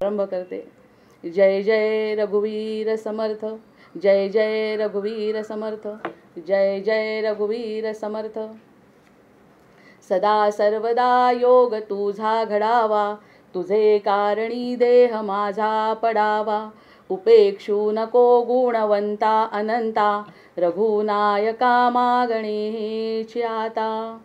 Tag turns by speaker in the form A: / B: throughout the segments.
A: प्रारंभ करते. जय जय रघुवीर समर्थ, जय जय रघुवीर समर्थ, जय जय रघुवीर समर्थ. सदा सर्वदा योग तुझा घडावा, तुझे कारणी देह माझा पडावा. उपेक्षू नको गुणवंता अनंता, रघुनायका मागणे हेची आता.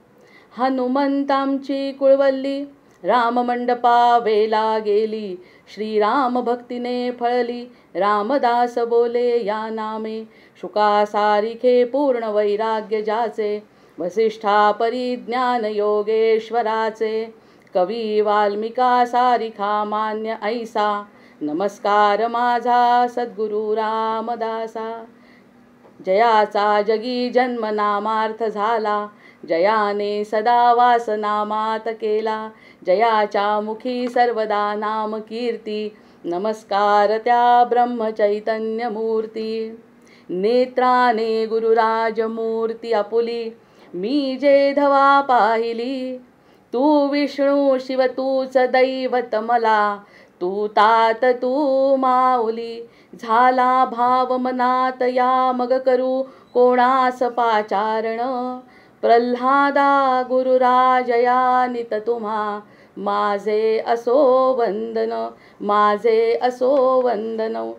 A: हनुमंतांची कुळवल्ली राममंडपा वेला गेली, श्रीराम भक्तीने फळली. रामदास बोले या नामे, शुका सारिखे पूर्ण वैराग्य जाचे. वसिष्ठा परिज्ञान योगेश्वराचे, कवी वाल्मिका सारिखा मान्य ऐसा. नमस्कार माझा सद्गुरु रामदासा. जयाचा जगी जन्म नामार्थ झाला, जयाने सदा वास नामात केला. जयाच्या मुखी सर्वदा नाम कीर्ती, नमस्कार त्या ब्रह्मचैतन्य मूर्ती. नेत्राने गुरुराज मूर्ती आपुली, मी जे धवा पाहिली. तू विष्णू शिव तूच दैवत मला, तू तात तू माऊली. झाला भाव मनात या मग करू कोणास पाचारण. प्रल्हादा गुरुराजया नित तुम्हा, माझे असो वंदन, माझे असो वंदन.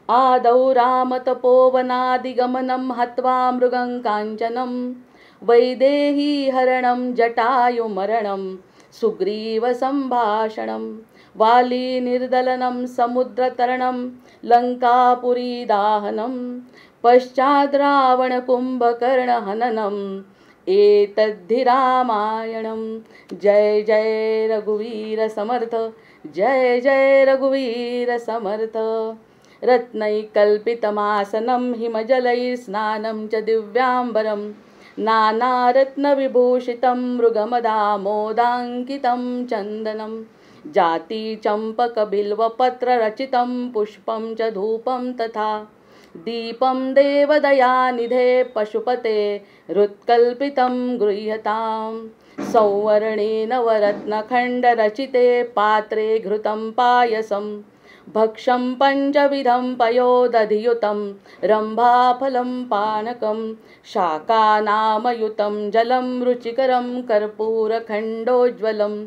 A: आदौ राम तपोवनादिगमनं हत्वा मृगं काञ्चनं, वैदेही हरणं जटायुमरणं, सुग्रीव संभाषणं. वाली निर्दलनं समुद्रतरणं, लंकापुरी दाहनं. पश्चाद् रावण कुंभकर्ण हननं, एतद्धि रामायणं. जय जय रघुवीर समर्थ, जय जय रघुवीर समर्थ. रत्नैकल्पितमासनं हिमजलैर्स्नानं च दिव्याम्बरं, नानारत्नविभूषितं मृगमदामोदाङ्कितं चन्दनं. जाति चम्पकबिल्वपत्ररचितं पुष्पं च धूपं तथा, दीपं देवदयानिधे पशुपते हृत्कल्पितं गृह्यतां. सौवर्णे नवरत्नखण्डरचिते पात्रे घृतं पायसं, भक्षं पञ्चविधं पयोदधियुतं रम्भाफलं पानकं. शाकानामयुतं जलं रुचिकरं कर्पूरखण्डोज्ज्वलं,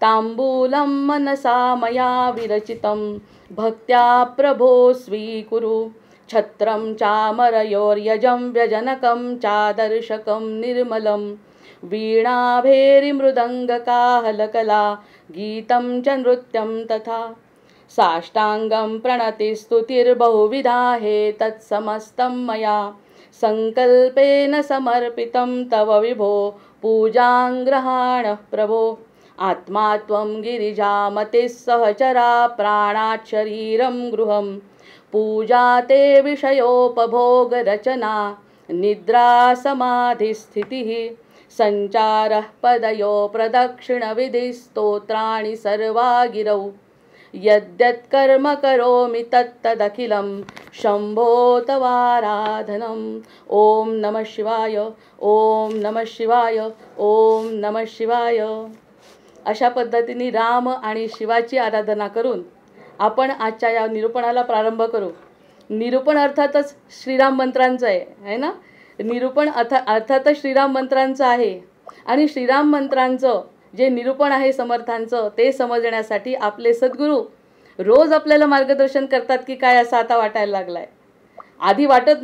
A: ताम्बूलं मनसा मया विरचितं, भक्त्या प्रभो स्वीकुरु. छत्रं चामरयोर्यजं व्यजनकं चादर्शकं निर्मलं, वीणाभेरिमृदङ्गकाहलकला गीतं च नृत्यं तथा. साष्टाङ्गं प्रणतिस्तुतिर्बहुविधा हे तत्समस्तं मया, संकल्पेन समर्पितं तव विभो पूजां गृहाणः प्रभो. आत्मा त्वं गिरिजामतिः सहचरा, प्राणात् शरीरं गृहं. पूजा ते विषयोपभोगरचना, निद्रा समाधिस्थितिः. सञ्चारः पदयो प्रदक्षिणविधिः, स्तोत्राणि सर्वा गिरौ. यद्यत्कर्म करोमि तत्तदखिलं, शम्भो तवाराधनम्. ओम नमः शिवाय, ओम नमः शिवाय, ओम नमः शिवाय. अशा पद्धतीने राम आणि शिवाची आराधना करून आपण आजच्या या निरूपणाला प्रारंभ करू. निरूपण अर्थातच श्रीराम मंत्रांचं आहे ना. निरूपण अर्थातच श्रीराम मंत्रांचं आहे. आणि श्रीराम मंत्रांचं जे निरूपण आहे समर्थांचं, ते समजण्यासाठी आपले सद्गुरू रोज आपल्याला मार्गदर्शन करतात की काय, असं आता वाटायला लागलाय.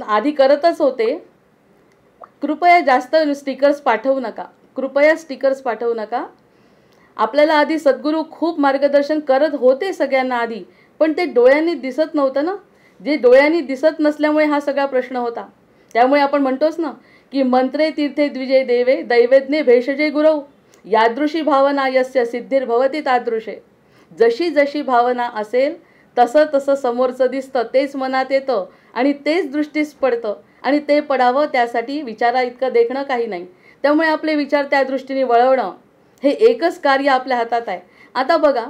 A: आधी करतच होते. कृपया जास्त स्टिकर्स पाठवू नका, कृपया स्टिकर्स पाठवू नका. आपल्याला आधी सद्गुरू खूप मार्गदर्शन करत होते सगळ्यांना आधी, पण ते डोळ्यांनी दिसत नव्हतं ना. जे डोळ्यांनी दिसत नसल्यामुळे हा सगळा प्रश्न होता. त्यामुळे आपण म्हणतोच ना की मंत्रे तीर्थे द्विजय देवे, दैवेज्ञे भेषजे गुरव. यादृशी भावना यस्य सिद्धिर्भवती तादृशे. जशी जशी भावना असेल तसं तसं समोरचं दिसतं, तेच मनात येतं आणि तेच दृष्टीस पडतं. आणि ते पडावं त्यासाठी विचारा इतकं देखणं काही नाही. त्यामुळे आपले विचार त्या दृष्टीने वळवणं हे एकच कार्य आपल्या हातात आहे. आता बघा,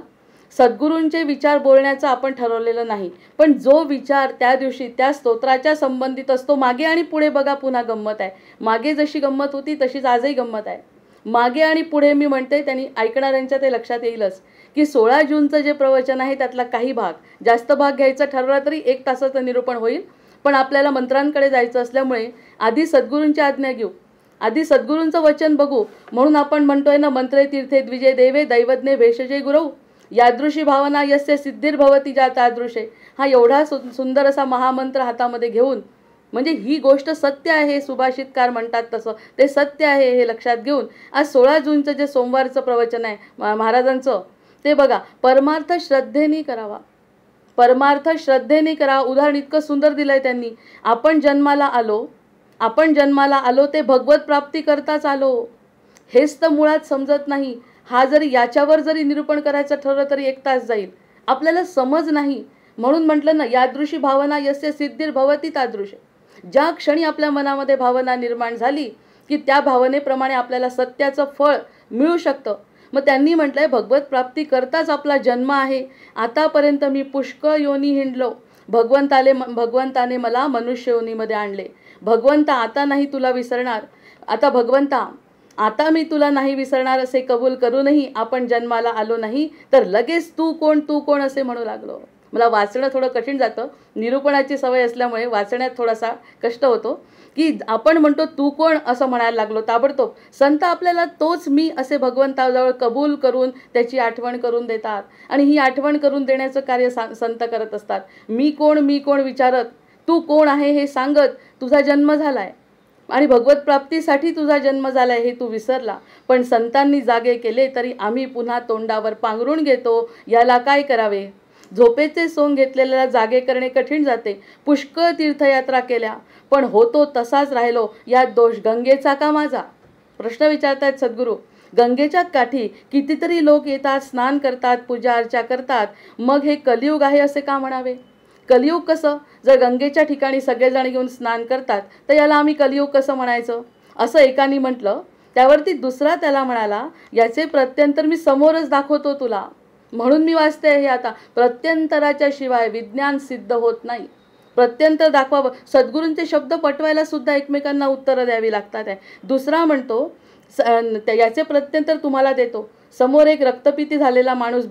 A: सद्गुरूंचे विचार बोलण्याचं आपण ठरवलेलं नाही, पण जो विचार त्या दिवशी त्या स्तोत्राच्या संबंधित असतो, मागे आणि पुढे बघा पुन्हा गंमत आहे. मागे जशी गंमत होती तशीच आजही गंमत आहे. मागे आणि पुढे मी म्हणते, त्यांनी ऐकणाऱ्यांच्या ते लक्षात येईलच की 16 जूनचं जे प्रवचन आहे त्यातला काही भाग, जास्त भाग घ्यायचा ठरवला तरी 1 तासाचं निरूपण होईल, पण आपल्याला मंत्रांकडे जायचं असल्यामुळे आधी सद्गुरूंची आज्ञा घेऊ, आधी सद्गुरूंचं वचन बघू. म्हणून आपण म्हणतोय ना, मंत्रे तीर्थे द्विजे देवे दैवज्ञे भेषजे गुरौ यादृशी भावना यस्य सिद्धिर्भवती ज्या तादृशे. हा एवढा सुंदर असा महामंत्र हातामध्ये घेऊन, म्हणजे ही गोष्ट सत्य आहे, सुभाषितकार म्हणतात तसं ते सत्य आहे हे लक्षात घेऊन आज 16 जूनचं जे सोमवारचं प्रवचन आहे महाराजांचं, ते बघा, परमार्थ श्रद्धेने करावा, परमार्थ श्रद्धेने करा. उदाहरण इतकं सुंदर दिलंय त्यांनी. आपण जन्माला आलो ते भगवत प्राप्ती करताच आलो, हेच तर मुळात समजत नाही. हा जरी याच्यावर जरी निरूपण करायचं ठरलं तरी 1 तास जाईल, आपल्याला समज नाही. म्हणून म्हटलं ना, यादृशी भावना यस्य सिद्धिर्भवती तादृशे. ज्या क्षणी आपल्या मनामध्ये भावना निर्माण झाली की त्या भावनेप्रमाणे आपल्याला सत्याचं फळ मिळू शकतं. मग त्यांनी म्हटलंय, भगवत प्राप्ती करताच आपला जन्म आहे. आतापर्यंत मी पुष्कळ योनी हिंडलो, भगवंताने मला मनुष्य योनीमध्ये आणले. भगवंता आता नाही तुला विसरणार, आता भगवंता आता मी तुला नाही विसरणार असे कबूल करूनही आपण जन्माला आलो नाही, तर लगेच तू कोण असे म्हणू लागलो. मला वाचणं थोडं कठीण जातं, निरूपणाची सवय असल्यामुळे वाचण्यात थोडासा कष्ट होतो. की आपण म्हणतो तू कोण असं म्हणायला लागलो, ताबडतोब संत आपल्याला तोच मी असे भगवंताजवळ कबूल करून त्याची आठवण करून देतात. आणि ही आठवण करून देण्याचं कार्य संत करत असतात. मी कोण विचारत, तू कोण आहे हे सांगत तुझा जन्म झालाय आणि भगवत प्राप्तीसाठी तुझा जन्म झालाय हे तू विसरला. पण संतांनी जागे केले तरी आम्ही पुन्हा तोंडावर पांघरून घेतो, याला काय करावे. झोपेचे सोंग घेतलेल्याला जागे करणे कठीण जाते. पुष्कळ तीर्थयात्रा केल्या पण होतो तसाच राहिलो, यात दोष गंगेचा का माझा. प्रश्न विचारतायत सद्गुरू. गंगेच्या काठी कितीतरी लोक येतात, स्नान करतात, पूजा अर्चा करतात, मग हे कलियुग आहे असे का म्हणावे. कलियुग कसं, जर गंगेच्या ठिकाणी सगळेजण येऊन स्नान करतात तर याला आम्ही कलियुग कसं म्हणायचं असं एकाने म्हटलं. त्यावरती दुसरा त्याला म्हणाला, याचे प्रत्यंतर मी समोरच दाखवतो तुला, म्हणून मी वाचते हे. आता प्रत्यंतराच्या शिवाय विज्ञान सिद्ध होत नाही. प्रत्यंतर दाखवावं, सद्गुरूंचे शब्द पटवायला सुद्धा एकमेकांना उत्तरं द्यावी लागतात आहे. दुसरा म्हणतो याचे प्रत्यंतर तुम्हाला देतो. समोर एक रक्तपिती झालेला माणूस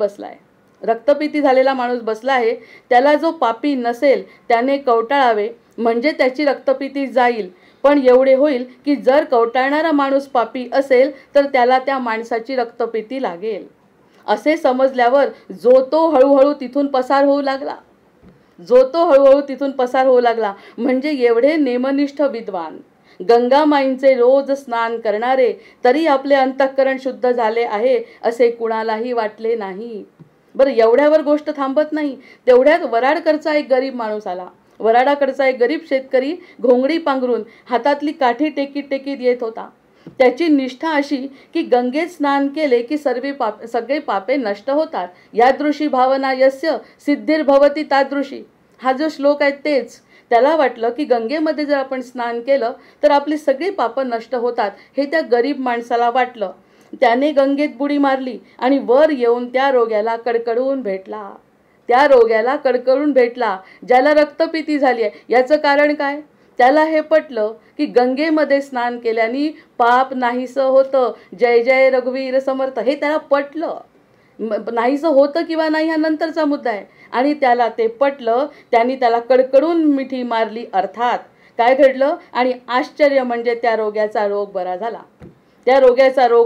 A: बसला आहे, त्याला जो पापी नसेल त्याने कवटाळावे, म्हणजे त्याची रक्तपिती जाईल. पण एवढे होईल की जर कवटाळणारा माणूस पापी असेल तर त्याला त्या माणसाची रक्तपिती लागेल. असे समजल्यावर जो तो हळूहळू तिथून पसार होऊ लागला. म्हणजे एवढे नेमनिष्ठ विद्वान, गंगामाईंचे रोज स्नान करणारे, तरी आपले अंतःकरण शुद्ध झाले आहे असे कुणालाही वाटले नाही. बरं, एवढ्यावर गोष्ट थांबत नाही. तेवढ्यात वराडकडचा एक गरीब माणूस आला. वराडाकडचा एक गरीब शेतकरी घोंगडी पांघरून हातातली काठी टेकीत येत होता. त्याची निष्ठा अशी की गंगेत स्नान केले की सगळे पापे नष्ट होतात. यादृशी भावना यस्य सिद्धिर्भवती तादृशी. हा जो श्लोक आहे तेच. त्याला वाटलं की गंगेमध्ये जर आपण स्नान केलं तर आपली सगळी पापं नष्ट होतात, हे त्या गरीब माणसाला वाटलं. त्याने गंगेत बुडी मारली आणि वर येऊन त्या रोग्याला कडकडून भेटला, ज्याला रक्तपिती झाली आहे. याचं कारण काय. त्याला हे पटलं की गंगेमध्ये स्नान केल्याने पाप नाहीसं होतं. जय जय रघुवीर समर्थ, हे त्याला पटलं. नाहीसं होतं किंवा नाही हा नंतरचा मुद्दा आहे. आणि त्याला ते पटलं. त्यांनी त्याला कडकडून मिठी मारली. अर्थात काय घडलं, आणि आश्चर्य म्हणजे त्या रोग्याचा रोग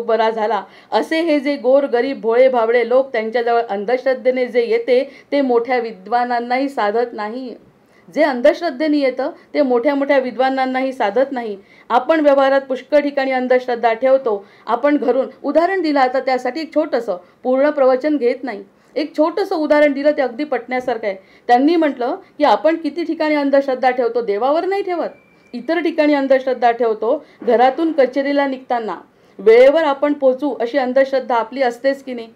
A: बरा झाला. असे हे जे गोर गरीब भोळे भाबडे लोक त्यांच्याजवळ अंधश्रद्धेने जे येते ते मोठ्या विद्वानांनाही साधत नाही. जे अंधश्रद्धेने येतं ते मोठ्या विद्वानांनाही साधत नाही. आपण व्यवहारात पुष्कळ ठिकाणी अंधश्रद्धा ठेवतो. आपण घरून उदाहरण दिलं, आता त्यासाठी एक छोटंसं, पूर्ण प्रवचन घेत नाही, एक छोटंसं उदाहरण दिलं ते अगदी पटण्यासारखं आहे. त्यांनी म्हटलं की आपण किती ठिकाणी अंधश्रद्धा ठेवतो, देवावर नाही ठेवत, इतर ठिकाणी अंधश्रद्धा ठेवतो. घरातून कचेरीला निघताना वेळेवर आपण पोचू अशी अंधश्रद्धा आपली असतेच की नाही.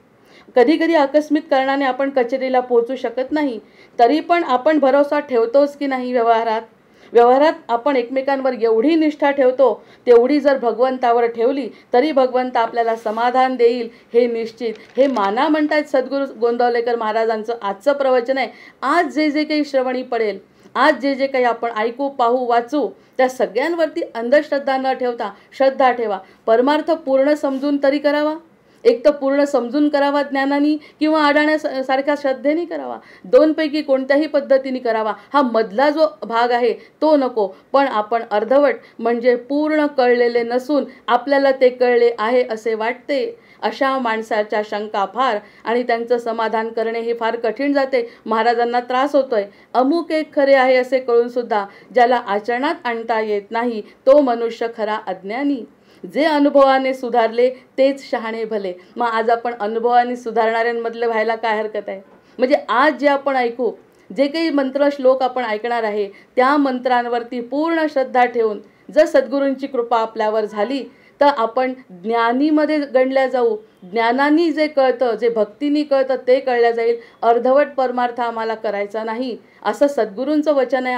A: कधी कधी आकस्मिक कारणाने आपण कचेरीला पोहोचू शकत नाही, तरी पण आपण भरोसा ठेवतोच की नाही. व्यवहारात आपण एकमेकांवर एवढी निष्ठा ठेवतो, तेवढी जर भगवंतावर ठेवली तरी भगवंत आपल्याला समाधान देईल हे निश्चित. हे माना म्हणतात सद्गुरू गोंदवलेकर महाराजांचं आजचं प्रवचन आहे. आज जे काही श्रवणी पडेल, आज जे काही आपण ऐकू, पाहू, वाचू, त्या सगळ्यांवरती अंधश्रद्धा न ठेवता श्रद्धा ठेवा. परमार्थ पूर्ण समजून तरी करावा. एक तर पूर्ण समजून करावा ज्ञानाने किंवा अडाण्यासारख्या श्रद्धेने करावा, दोनपैकी कोणत्याही पद्धतीने करावा. हा मधला जो भाग आहे तो नको. पण आपण अर्धवट म्हणजे पूर्ण कळलेले नसून आपल्याला ते कळले आहे असे वाटते अशा माणसाच्या शंका फार, आणि त्यांचं समाधान करणे हे फार कठीण जाते. महाराजांना त्रास होतोय. अमुक एक खरे आहे असे कळून सुद्धा ज्याला आचरणात आणता येत नाही तो मनुष्य खरा अज्ञानी. जे अनुभवाने सुधारले तेच शहाणे भले. मग आज आपण अनुभवाने सुधारणाऱ्यांमधले व्हायला काय हरकत आहे? म्हणजे आज जे आपण ऐकू, जे काही मंत्र श्लोक आपण ऐकणार आहे त्या मंत्रांवरती पूर्ण श्रद्धा ठेवून जर सद्गुरूंची कृपा आपल्यावर झाली तर आपण ज्ञानीमध्ये गणल्या जाऊ. ज्ञानानी जे कळतं, जे भक्तीनी कळतं ते कळल्या जाईल. अर्धवट परमार्थ आम्हाला करायचा नाही असं सद्गुरूंचं वचन आहे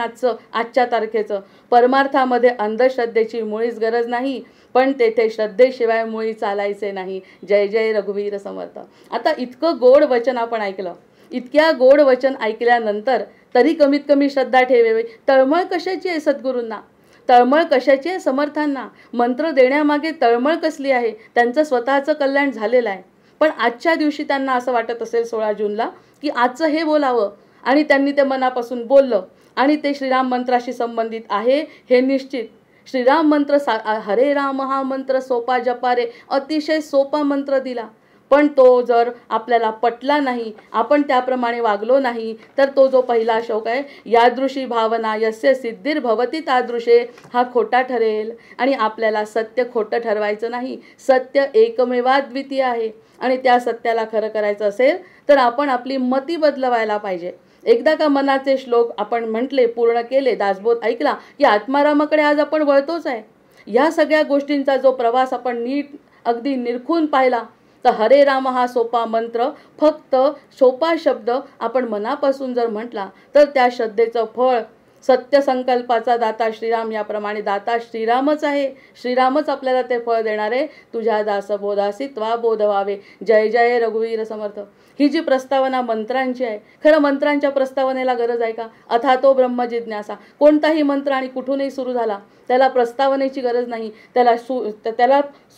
A: आजच्या तारखेचं. परमार्थामध्ये अंधश्रद्धेची मुळीच गरज नाही, पण तेथे श्रद्धेशिवाय मुळी चालायचे नाही. जय जय रघुवीर समर्थ. आता इतकं गोड वचन आपण ऐकलं. इतक्या गोड वचन ऐकल्यानंतर तरी कमीत कमी श्रद्धा ठेवावी. तळमळ कशाची आहे सद्गुरूंना? तळमळ कशाची आहे समर्थांना? मंत्र देण्यामागे तळमळ कसली आहे? त्यांचं स्वतःचं कल्याण झालेलं आहे. पण आजच्या दिवशी त्यांना असं वाटत असेल 16 जूनला की आजचं हे बोलावं, आणि त्यांनी ते मनापासून बोललं, आणि ते श्रीराम मंत्राशी संबंधित आहे हे निश्चित. श्रीराम मंत्र हरे राम हा मंत्र सोपा जपा रे, अतिशय सोपा मंत्र दिला. पण तो जर आपल्याला पटला नाही, आपण त्याप्रमाणे वागलो नाही, तर तो जो पहिला श्लोक आहे यादृशी भावना यस्य सिद्धिर्भवती तादृशे, हा खोटा ठरेल. आणि आपल्याला सत्य खोटं ठरवायचं नाही. सत्य एकमेवाद्वितीय आहे, आणि त्या सत्याला खरं करायचं असेल तर आपण आपली मती बदलवायला पाहिजे. एकदा का मनाचे श्लोक आपण म्हटले, पूर्ण केले, दासबोध ऐकला की आत्मारामाकडे आज आपण वळतोच आहे. ह्या सगळ्या गोष्टींचा जो प्रवास आपण नीट अगदी निरखून पाहिला तर हरे राम हा सोपा मंत्र, फक्त सोपा शब्द आपण मनापासून जर म्हटला तर त्या श्रद्धेचं फळ सत्य संकल्पाचा दाता श्रीराम, याप्रमाणे दाता श्रीरामच आहे. श्रीरामच आपल्याला ते फळ देणार आहे. तुझ्या दासबोधासी त्वा बोध व्हावे. जय जय रघुवीर समर्थ. ही जी प्रस्तावना मंत्रांची आहे, खरं मंत्रांच्या प्रस्तावनेला गरज आहे का? अथातो ब्रह्म जिज्ञासा. कोणताही मंत्र आणि कुठूनही सुरू झाला त्याला प्रस्तावनेची गरज नाही. त्याला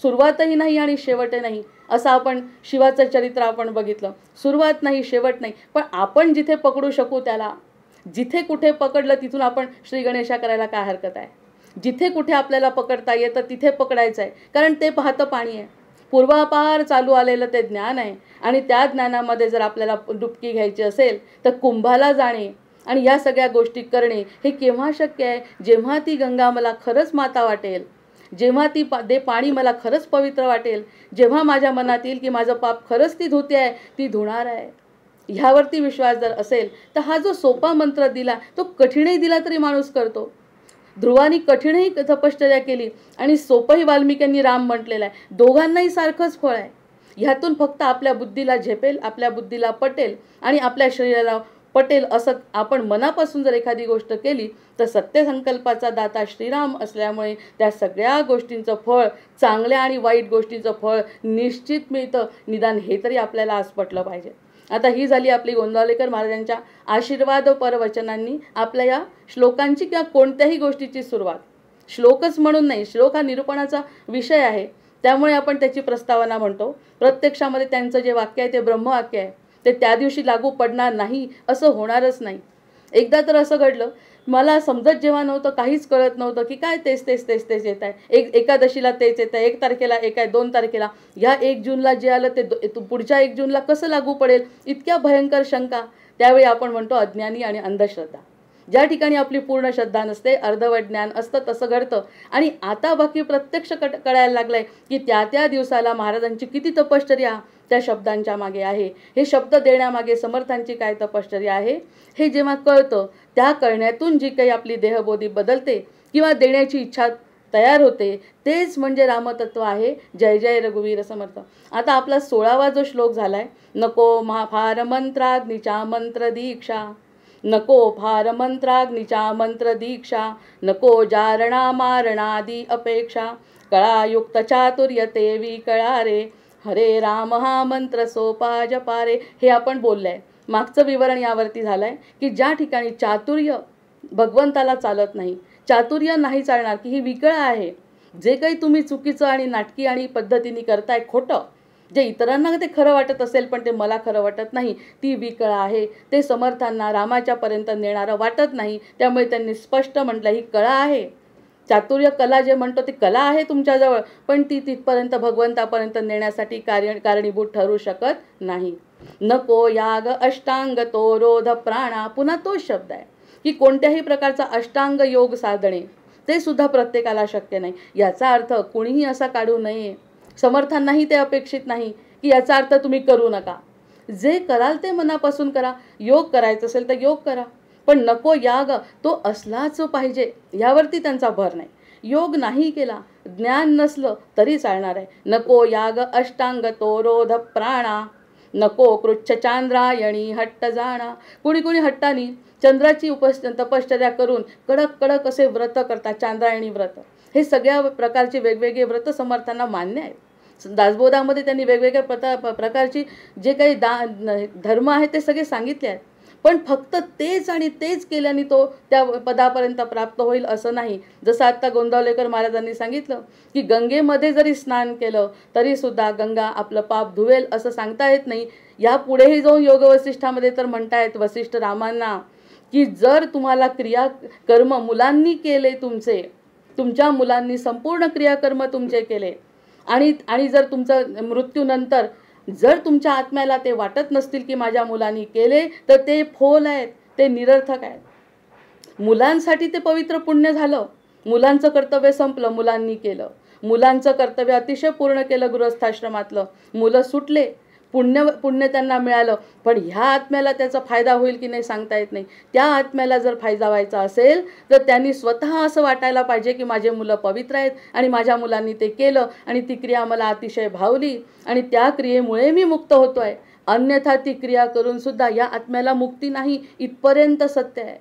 A: सुरुवातही नाही आणि शेवटही नाही. असं आपण शिवाचं चरित्र आपण बघितलं, सुरुवात नाही शेवट नाही. पण आपण जिथे पकडू शकू त्याला, जिथे कुठे पकडलं तिथून आपण श्री गणेशा करायला काय हरकत आहे? जिथे कुठे आपल्याला पकडता येतं तिथे पकडायचं आहे, कारण ते पाहतं पाणी आहे. पूर्वापार चालू आलेलं ते ज्ञान आहे, आणि त्या ज्ञानामध्ये जर आपल्याला डुबकी घ्यायची असेल तर कुंभाला जाणे आणि या सगळ्या गोष्टी करणे हे केव्हा शक्य आहे? जेव्हा ती गंगा मला खरंच माता वाटेल, जेव्हा ती पाणी मला खरंच पवित्र वाटेल, जेव्हा माझ्या मनात येईल की माझं पाप खरंच ती धुते आहे, ती धुणार आहे. ह्यावरती विश्वास जर असेल तर हा जो सोपा मंत्र दिला तो कठीणही दिला तरी माणूस करतो. ध्रुवानी कठीणही तपश्चर्या केली आणि सोपंही वाल्मिकांनी राम म्हटलेलं आहे. दोघांनाही सारखंच फळ आहे. ह्यातून फक्त आपल्या बुद्धीला झेपेल, आपल्या बुद्धीला पटेल आणि आपल्या शरीराला पटेल असं आपण मनापासून जर एखादी गोष्ट केली तर सत्य संकल्पाचा दाता श्रीराम असल्यामुळे त्या सगळ्या गोष्टींचं फळ, चांगल्या आणि वाईट गोष्टींचं फळ निश्चित मिळतं. निदान हे तरी आपल्याला आज पटलं पाहिजे. आता ही झाली आपली गोंदावलेकर महाराजांच्या आशीर्वाद परवचनांनी आपल्या या श्लोकांची किंवा कोणत्याही गोष्टीची सुरुवात. श्लोकच म्हणून नाही, श्लोक हा निरूपणाचा विषय आहे, त्यामुळे आपण त्याची प्रस्तावना म्हणतो. प्रत्यक्षामध्ये त्यांचं जे वाक्य आहे ते ब्रह्मवाक्य आहे, ते त्या दिवशी लागू पडणार नाही असं होणारच नाही. एकदा तर असं घडलं, मला समजत जेव्हा नव्हतं, काहीच कळत नव्हतं की काय तेच येत आहे. एकादशीला तेच येत आहे, 1 तारखेला एक आहे, 2 तारखेला, ह्या 1 जूनला जे आलं ते पुढच्या 1 जूनला कसं लागू पडेल, इतक्या भयंकर शंका. त्यावेळी आपण म्हणतो अज्ञानी आणि अंधश्रद्धा. ज्या ठिकाणी आपली पूर्ण श्रद्धा नसते, अर्धवट ज्ञान असतं, तसं घडतं. आणि आता बाकी प्रत्यक्ष कळायला लागलंय की त्या दिवसाला महाराजांची किती तपश्चर्या त्या शब्दांच्या मागे आहे. हे शब्द देण्यामागे समर्थांची काय तपश्चर्या आहे हे जेव्हा कळतं, त्या कळण्यातून जी काही आपली देहबोधी बदलते किंवा देण्याची इच्छा तयार होते, तेच म्हणजे रामतत्व आहे. जय जय रघुवीर समर्थ. आता आपला 16वा जो श्लोक झालाय, नको फार मंत्राग्नीच्या मंत्र दीक्षा, नको फार मंत्राग्नीच्या मंत्र दीक्षा, नको जारणा मारणादी अपेक्षा, कळायुक्त चातुर्य तेवी कळा रे, हरे राम हा मंत्र सोपा जपारे. हे आपण बोललंय. मागचं विवरण यावरती झालंय की ज्या ठिकाणी चातुर्य भगवंताला चालत नाही, चातुर्य नाही चालणार की ही विकळ आहे. जे काही तुम्ही चुकीचं आणि नाटकी आणि पद्धतीने करताय खोटं, जे इतरांना ते खरं वाटत असेल पण ते मला खरं वाटत नाही, ती विकळा आहे. ते समर्थांना रामाच्या पर्यंत नेणारं वाटत नाही. त्यामुळे त्यांनी स्पष्ट म्हटलं, ही कळा आहे. चातुर्य कला जे म्हणतो ती कला आहे तुमच्याजवळ, पण ती तिथपर्यंत भगवंतापर्यंत नेण्यासाठी कारणीभूत ठरू शकत नाही. नको याग अष्टांग तो रोध प्राणा. पुन्हा तोच शब्द आहे की कोणत्याही प्रकारचा अष्टांग योग साधणे ते सुद्धा प्रत्येकाला शक्य नाही. याचा अर्थ कुणीही असा काढू नये. समर्थांनाही ते अपेक्षित नाही की याचा अर्थ तुम्ही करू नका. जे कराल ते मनापासून करा. योग करायचं असेल तर योग करा, पण नको याग तो असलाच पाहिजे यावरती त्यांचा भर नाही. योग नाही केला, ज्ञान नसलं तरी चालणार आहे. नको याग अष्टांग तो रोध प्राणा. नको कृच्छ चांद्रायणी हट्ट जाणा. कुणी कुणी हट्टानी चंद्राची तपश्चर्या करून कडक कडक असे व्रत करतात, चांद्रायणी व्रत. हे सगळ्या प्रकारचे वेगवेगळे व्रत समर्थांना मान्य आहेत. दासबोधामध्ये त्यांनी वेगवेगळ्या प्रकारची जे काही धर्म आहेत ते सगळे सांगितले आहेत. पण फक्त तेच आणि तेच केल्याने तो त्या पदापर्यंत प्राप्त होईल असं नाही. जसं आत्ता गोंदावलेकर महाराजांनी सांगितलं की गंगेमध्ये जरी स्नान केलं तरी सुद्धा गंगा आपलं पाप धुवेल असं सांगता येत नाही. या पुढेही जाऊन योग वसिष्ठामध्ये तर म्हणतायत वसिष्ठ रामांना की जर तुम्हाला क्रियाकर्म मुलांनी केले, तुमच्या मुलांनी संपूर्ण क्रियाकर्म तुमचे केले आणि जर तुमचं मृत्यूनंतर जर तुमच्या आत्म्याला ते वाटत नसतील की माझ्या मुलांनी केले, तर ते फोल आहेत, ते निरर्थक आहेत. मुलांसाठी ते पवित्र पुण्य झालं. मुलांचं कर्तव्य संपलं, मुलांनी केलं. मुलांचं कर्तव्य अतिशय पूर्ण केलं गृहस्थाश्रमातलं. मुलं सुटले, पुण्य त्यांना मिळालं. पण ह्या आत्म्याला त्याचा फायदा होईल की नाही सांगता येत नाही. त्या आत्म्याला जर फायदा व्हायचा असेल तर त्यांनी स्वतः असं वाटायला पाहिजे की माझे मुलं पवित्र आहेत आणि माझ्या मुलांनी ते केलं आणि ती क्रिया मला अतिशय भावली आणि त्या क्रियेमुळे मी मुक्त होतोय. अन्यथा ती क्रिया करून सुद्धा या आत्म्याला मुक्ती नाही. इथपर्यंत सत्य आहे.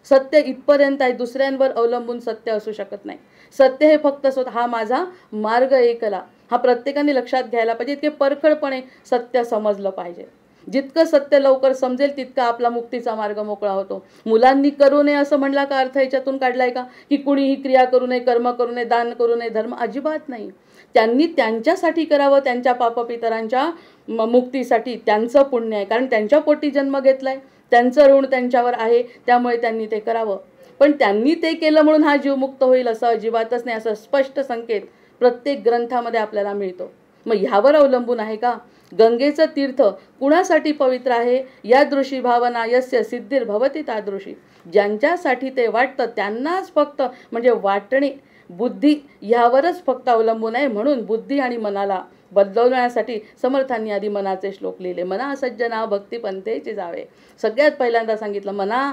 A: सत्य इथपर्यंत आहे. दुसऱ्यांवर अवलंबून सत्य असू शकत नाही. सत्य हे फक्त स्वतः हा माझा मार्ग एकला. हा प्रत्येकाने लक्षात घ्यायला पाहिजे. इतके परखडपणे सत्य समजलं पाहिजे. जितकं सत्य लवकर समजेल तितका आपला मुक्तीचा मार्ग मोकळा होतो. मुलांनी करू नये असं म्हणला का अर्थ याच्यातून काढलाय का की कुणीही क्रिया करू नये, कर्म करू नये, दान करू नये, धर्म? अजिबात नाही. त्यांनी त्यांच्यासाठी करावं, त्यांच्या पापपितरांच्या मुक्तीसाठी. त्यांचं पुण्य आहे, कारण त्यांच्या पोटी जन्म घेतलाय, त्यांचं ऋण त्यांच्यावर आहे, त्यामुळे त्यांनी ते करावं. पण त्यांनी ते केलं म्हणून हा जीव मुक्त होईल असं अजिबातच नाही. असं स्पष्ट संकेत प्रत्येक ग्रंथामध्ये आपल्याला मिळतो. मग ह्यावर अवलंबून आहे का गंगेचं तीर्थ कुणासाठी पवित्र आहे? यादृशी भावना यस्य सिद्धिर्भवती तादृशी. ज्यांच्यासाठी ते वाटतं त्यांनाच फक्त, म्हणजे वाटणे बुद्धी ह्यावरच फक्त अवलंबून आहे. म्हणून बुद्धी आणि मनाला बदलवण्यासाठी समर्थांनी आधी मनाचे श्लोक लिहिले. मना सज्जना भक्ती पंथेची जावे. सगळ्यात पहिल्यांदा सांगितलं मना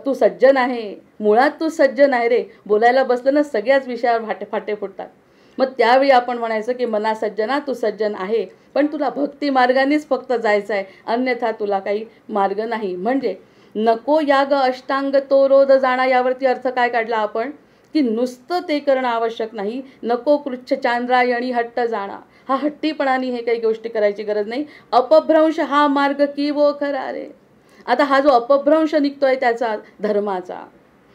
A: तू सज्जन आहे, मुळात तू सज्जन आहे रे. बोलायला बसलं ना सगळ्याच विषयावर फाटे फुटतात. मग त्यावेळी आपण म्हणायचं की मना सज्जना तू सज्जन आहे, पण तुला भक्ती मार्गानेच फक्त जायचं आहे, अन्यथा तुला काही मार्ग नाही. म्हणजे नको याग अष्टांग तो रोध जाणा. यावरती अर्थ काय काढला आपण की नुसतं ते करणं आवश्यक नाही. नको कृच्छ चांद्रायणी हट्ट जाणा. हा हट्टीपणाने हे काही गोष्टी करायची गरज नाही. अपभ्रंश हा मार्ग की वो खरा रे. आता हा जो अपभ्रंश निघतोय त्याचा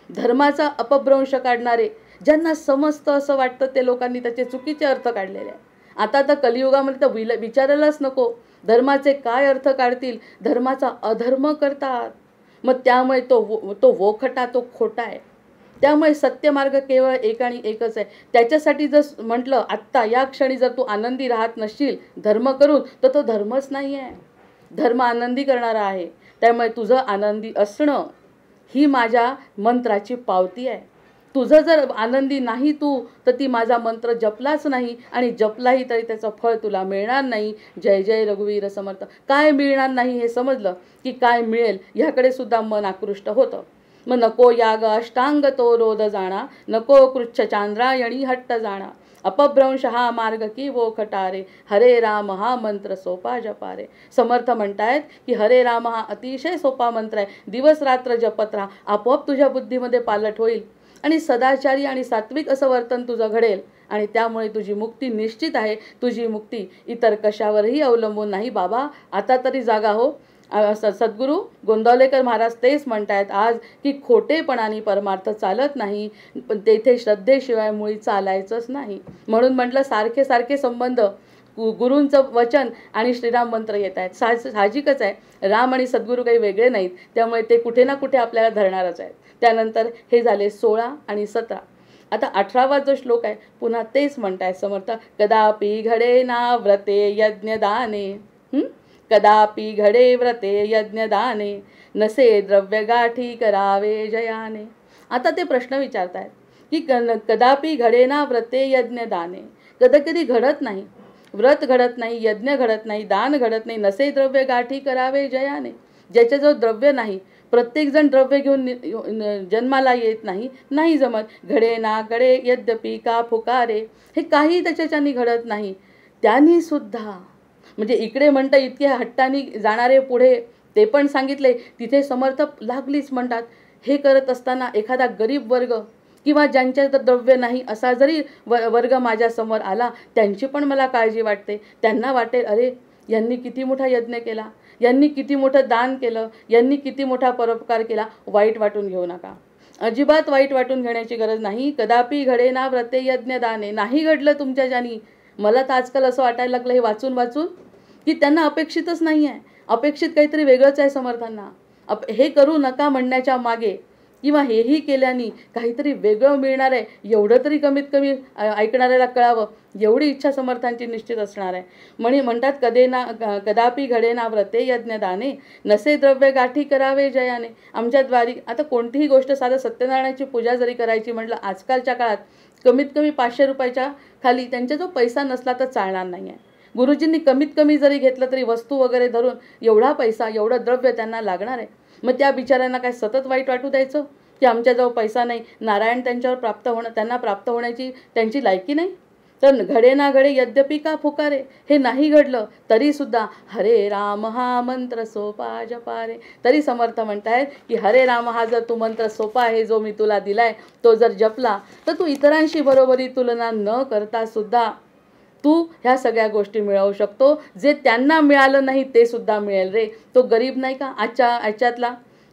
A: धर्माचा अपभ्रंश काढणारे ज्यांना समजतं असं वाटतं ते लोकांनी त्याचे चुकीचे अर्थ काढलेले आहे. आता तर कलियुगामध्ये तर विचारायलाच नको धर्माचे काय अर्थ काढतील. धर्माचा अधर्म करतात. मग त्यामुळे तो वोखटा, तो खोटा आहे. त्यामुळे सत्यमार्ग केवळ एक आणि एकच आहे. त्याच्यासाठी जर म्हटलं आत्ता या क्षणी जर तू आनंदी राहत नसशील धर्म करून, तर तो धर्मच नाही आहे. धर्म आनंदी करणारा आहे. त्यामुळे तुझं आनंदी असणं ही माझ्या मंत्राची पावती आहे. तुझं जर आनंदी नाही तू, तर ती माझा मंत्र जपलाच नाही आणि जपलाही तरी त्याचं फळ तुला मिळणार नाही. जय जय रघुवीर समर्थ. काय मिळणार नाही हे समजलं की काय मिळेल ह्याकडे सुद्धा मन आकृष्ट होतं. मग नको याग अष्टांग तो रोध जाणा. नको कृच्छ चांद्रायणी हट्ट जाणा. अपभ्रंश हा मार्ग की वो खटारे. हरे राम हा मंत्र सोपा जपारे. समर्थ म्हणतायत की हरे राम हा अतिशय सोपा मंत्र आहे. दिवस रात्र जपत राहा, आपोआप तुझ्या बुद्धीमध्ये पालट होईल आणि सदाचारी आणि सात्विक असं वर्तन तुझं घडेल आणि त्यामुळे तुझी मुक्ती निश्चित आहे. तुझी मुक्ती इतर कशावरही अवलंबून नाही. बाबा आता तरी जागा हो. सद्गुरू गोंदावलेकर महाराज तेच म्हणतायत आज की खोटेपणाने परमार्थ चालत नाही, पण तेथे श्रद्धेशिवाय मुळी चालायचंच नाही. म्हणून म्हटलं सारखे सारखे संबंध गुरूंचं वचन आणि श्रीराम मंत्र येत आहेत. साहजिकच आहे, राम आणि सद्गुरू काही वेगळे नाहीत, त्यामुळे ते कुठे ना कुठे आपल्याला धरणारच आहेत. त्यानंतर हे झाले 16 आणि 17. आता 18वा जो श्लोक आहे, पुन्हा तेच म्हणतायत समर्थ, कदापि घडे ना व्रते यज्ञदाने, कदापि घडे व्रते यज्ञदाने, नसे द्रव्य गाठी करावे जयाने. आता ते प्रश्न विचारतायत की कदापि घडे ना व्रते यज्ञदाने, कधी कधी घडत नाही, व्रत घडत नाही, यज्ञ घडत नाही, दान घडत नाही, नसे द्रव्य गाठी करावे जयाने. ज्याच्याजवळ द्रव्य नाही, प्रत्येकजण द्रव्य घेऊन जन्माला येत नाही, नाही जमत. घडे ना घडे यद्यपि का फुकारे, हे काही त्याच्याच्यानी घडत नाही. त्यांनी सुद्धा म्हणजे इकडे म्हणतं इतके हट्टानी जाणारे पुढे, ते पण सांगितले, तिथे समर्थ लागलीच म्हणतात. हे करत असताना एखादा गरीब वर्ग किंवा ज्यांच्या द्रव्य नाही असा जरी वर्ग माझ्यासमोर आला, त्यांची पण मला काळजी वाटते. त्यांना वाटेल, अरे यांनी किती मोठा यज्ञ केला, यांनी किती मोठं दान केलं, यांनी किती मोठा परोपकार केला. वाईट वाटून घेऊ नका, अजिबात वाईट वाटून घेण्याची गरज नाही. कदापि घडे ना व्रते यज्ञ दाने, नाही घडलं तुमच्या ज्यानी. मला तर आजकाल असं वाटायला लागलं हे वाचून वाचून की त्यांना अपेक्षितच नाही आहे, अपेक्षित काहीतरी वेगळंच आहे समर्थांना. हे करू नका म्हणण्याच्या मागे किंवा हेही केल्याने काहीतरी वेगळं मिळणार आहे, एवढं तरी कमीत कमी ऐकणाऱ्याला कळावं, एवढी इच्छा समर्थांची निश्चित असणार आहे. म्हणतात कदापि घडे ना व्रते यज्ञदाने, नसे द्रव्य गाठी करावे जयाने. आमच्या द्वारी आता कोणतीही गोष्ट, साधं सत्यनारायणाची पूजा जरी करायची म्हटलं आजकालच्या काळात, कमीत कमी 500 रुपयाच्या खाली त्यांचा जो पैसा नसला तर चालणार नाही आहे. गुरुजींनी कमीत कमी जरी घेतलं तरी वस्तू वगैरे धरून एवढा पैसा, एवढं द्रव्य त्यांना लागणार आहे. मग त्या बिचाऱ्यांना काय सतत वाईट वाटू द्यायचं की आमच्याजवळ पैसा नाही, नारायण त्यांच्यावर त्यांना प्राप्त होण्याची त्यांची लायकी नाही. तर घडे ना घडे यद्यपि का फुकारे, हे नाही घडलं तरीसुद्धा हरे राम हा मंत्र सोपा जपारे. तरी समर्थ म्हणतायत की हरे राम हा जर तू मंत्र सोपा आहे, जो मी तुला दिलाय, तो जर जपला तर तू इतरांशी बरोबरी तुलना न करता सुद्धा तू ह्या सगळ्या गोष्टी मिळवू शकतो. जे त्यांना मिळालं नाही ते सुद्धा मिळेल रे. तो गरीब नाही का,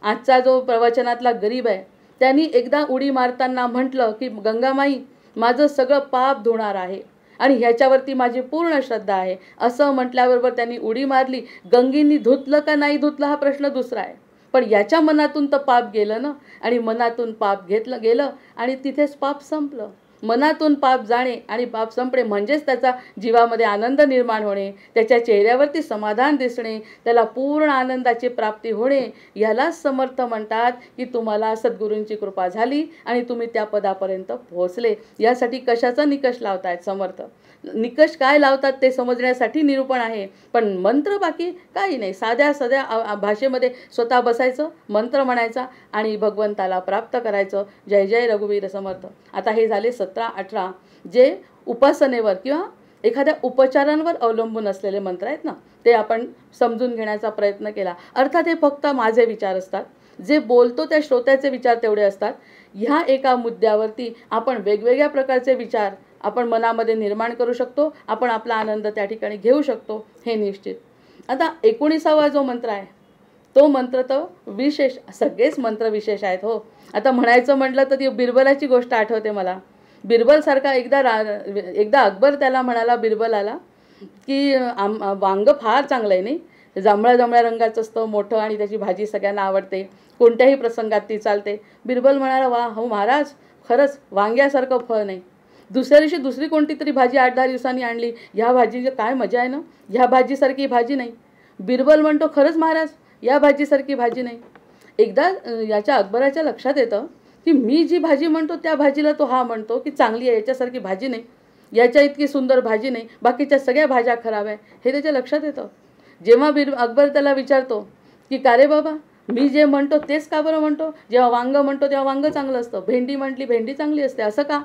A: आजचा जो प्रवचनातला गरीब आहे, त्यांनी एकदा उडी मारताना म्हटलं की गंगामाई माझं सगळं पाप धुणार आहे आणि ह्याच्यावरती माझी पूर्ण श्रद्धा आहे. असं म्हटल्याबरोबर त्यांनी उडी मारली. गंगेंनी धुतलं का नाही धुतलं हा प्रश्न दुसरा आहे, पण याच्या मनातून तर पाप गेलं ना, आणि मनातून पाप गेलं आणि तिथेच पाप संपलं. मनातून पाप जाणे आणि पाप संपणे म्हणजेच त्याचा जीवामध्ये आनंद निर्माण होणे, त्याच्या चेहऱ्यावरती समाधान दिसणे, त्याला पूर्ण आनंदाची प्राप्ती होणे. यालाच समर्थ म्हणतात की तुम्हाला सद्गुरूंची कृपा झाली आणि तुम्ही त्या पदापर्यंत पोहोचले. यासाठी कशाचा निकष लावतायत समर्थ? निकष काय लावतात ते समजण्यासाठी निरूपण आहे, पण मंत्र बाकी काही नाही. साध्या भाषेमध्ये स्वतः बसायचं, मंत्र म्हणायचा आणि भगवंताला प्राप्त करायचं. जय जय रघुवीर समर्थ. आता हे झाले 17-18 जे उपासनेवर किंवा एखाद्या उपचारांवर अवलंबून असलेले मंत्र आहेत ना, ते आपण समजून घेण्याचा प्रयत्न केला. अर्थात हे फक्त माझे विचार असतात, जे बोलतो त्या श्रोत्याचे विचार तेवढे असतात. ह्या एका मुद्द्यावरती आपण वेगवेगळ्या प्रकारचे विचार आपण मनामध्ये निर्माण करू शकतो, आपण आपला आनंद त्या ठिकाणी घेऊ शकतो, हे निश्चित. आता 19वा जो मंत्र आहे तो मंत्र तर विशेष, सगळेच मंत्र विशेष आहेत हो. आता म्हणायचं म्हटलं तर ती बिरबलाची गोष्ट आठवते मला. बिरबलसारखा एकदा अकबर त्याला म्हणाला बिरबलाला की वांग फार चांगलं आहे नाही, जांभळ्या रंगाचं असतं, मोठं, आणि त्याची भाजी सगळ्यांना आवडते, कोणत्याही प्रसंगात ती चालते. बिरबल म्हणाला, वा हो महाराज, खरंच वांग्यासारखं फळ नाही. दुसऱ्या दिवशी दुसरी कोणती तरी भाजी 8-10 दिवसांनी आणली. ह्या भाजीची काय मजा आहे ना, ह्या भाजीसारखी भाजी नाही. बिरबल म्हणतो, खरंच महाराज या भाजीसारखी भाजी नाही. एकदा याच्या अकबराच्या लक्षात येतं की मी जी भाजी म्हणतो त्या भाजीला तो हा म्हणतो की चांगली आहे, याच्यासारखी भाजी नाही, याच्या इतकी सुंदर भाजी नाही, बाकीच्या सगळ्या भाज्या खराब आहे, हे त्याच्या लक्षात येतं. जेव्हा अकबर त्याला विचारतो की का रे बाबा, मी जे म्हणतो तेच का बरं म्हणतो? जेव्हा वांग म्हणतो तेव्हा वांग चांगलं असतं, भेंडी म्हटली भेंडी चांगली असते, असं का?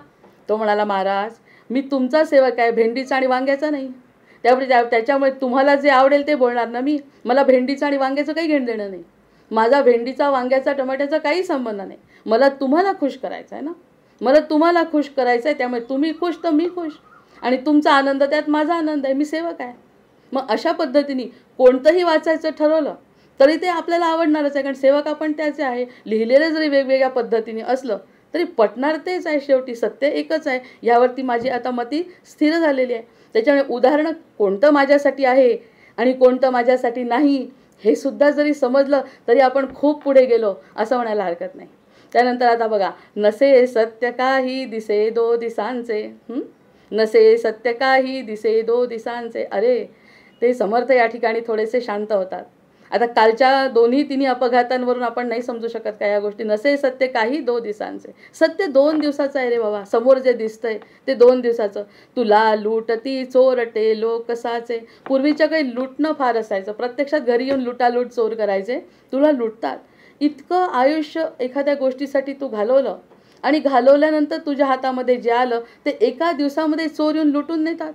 A: तो म्हणाला, महाराज मी तुमचा सेवक आहे, भेंडीचा आणि वांग्याचा नाही. त्याच्यामुळे तुम्हाला जे आवडेल ते बोलणार ना मी. मला भेंडीचं आणि वांग्याचं काही घेणं देणं नाही. माझा भेंडीचा, वांग्याचा, टमाट्याचा काही संबंध नाही. मला तुम्हाला खुश करायचं आहे ना, मला तुम्हाला खुश करायचं आहे. त्यामुळे तुम्ही खुश तर मी खुश, आणि तुमचा आनंद त्यात माझा आनंद आहे, मी सेवक आहे. मग अशा पद्धतीने कोणतंही वाचायचं ठरवलं तरी ते आपल्याला आवडणारच आहे, कारण सेवक आपण त्याचे आहे. लिहिलेलं जरी वेगवेगळ्या पद्धतीने असलं तरी पटणार तेच आहे, शेवटी सत्य एकच आहे. यावरती माझी आता मती स्थिर झालेली आहे. त्याच्यामुळे उदाहरण कोणतं माझ्यासाठी आहे आणि कोणतं माझ्यासाठी नाही हे सुद्धा जरी समजलं तरी आपण खूप पुढे गेलो असं म्हणायला हरकत नाही. त्यानंतर आता बघा, नसे सत्य काही दिसे दो दिसांचे. नसे सत्य काही दिसे दो दिसांचे. अरे ते समर्थ या ठिकाणी थोडेसे शांत होतात. आता कालच्या दोन्ही तिन्ही अपघातांवरून आपण नाही समजू शकत का या गोष्टी. नसे सत्य काही दो दिसांचे. सत्य 2 दिवसाचं आहे रे बाबा. समोर जे दिसतंय ते 2 दिवसाचं. तुला लुटती चोरटे लोक कसाचे. पूर्वीच्या काही लुटणं फार असायचं. प्रत्यक्षात घरी येऊन लुटालूट चोर करायचे. तुला लुटतात. इतकं आयुष्य एखाद्या गोष्टीसाठी तू घालवलं आणि घालवल्यानंतर तुझ्या हातामध्ये जे आलं ते एका दिवसामध्ये चोर येऊन लुटून नेतात.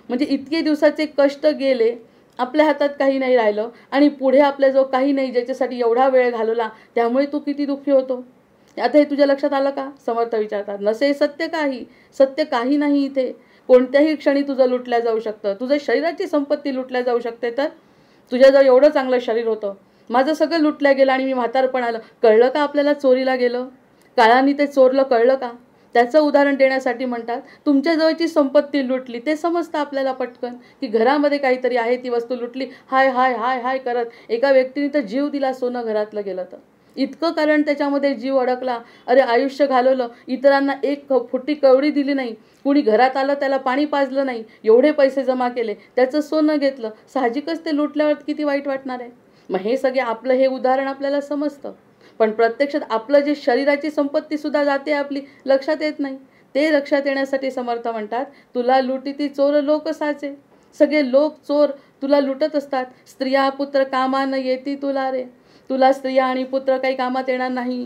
A: म्हणजे इतके दिवसाचे कष्ट गेले, आपल्या हातात काही नाही राहिलं आणि पुढे आपल्याजवळ काही नाही ज्याच्यासाठी एवढा वेळ घालवला, त्यामुळे तू किती दुःखी होतो. आता हे तुझ्या लक्षात आलं का. समर्थ विचारतात, नसे सत्य काही. सत्य काही नाही इथे. कोणत्याही क्षणी तुझं लुटल्या जाऊ शकतं. तुझं शरीराची संपत्ती लुटल्या जाऊ शकते. तर तुझ्याजवळ एवढं चांगलं शरीर होतं, माझं सगळं लुटल्या गेलं आणि मी म्हातारपण आलं. कळलं का आपल्याला चोरीला गेलं. काळाने ते चोरलं कळलं का. त्याचं उदाहरण देण्यासाठी म्हणतात, तुमच्याजवळची संपत्ती लुटली ते समजतं आपल्याला पटकन की घरामध्ये काहीतरी आहे, ती वस्तू लुटली. हाय हाय हाय हाय करत एका व्यक्तीने तर जीव दिला सोनं घरातलं गेलं तर. इतकं कारण त्याच्यामध्ये जीव अडकला. अरे आयुष्य घालवलं, इतरांना एक फुटी कवडी दिली नाही, कुणी घरात आलं त्याला पाणी पाजलं नाही, एवढे पैसे जमा केले, त्याचं सोनं घेतलं. साहजिकच ते लुटल्यावर किती वाईट वाटणार आहे. मग हे सगळे आपलं हे उदाहरण आपल्याला समजतं. पण प्रत्यक्षात आपलं जे शरीराची संपत्ती सुद्धा जाते आपली, लक्षात येत नाही. ते लक्षात येण्यासाठी समर्थ म्हणतात, तुला लुटीती चोर लोक साचे. सगळे लोक चोर तुला लुटत असतात. स्त्रिया पुत्र कामानं येती तुला रे. तुला स्त्रिया आणि पुत्र काही कामात येणार नाही.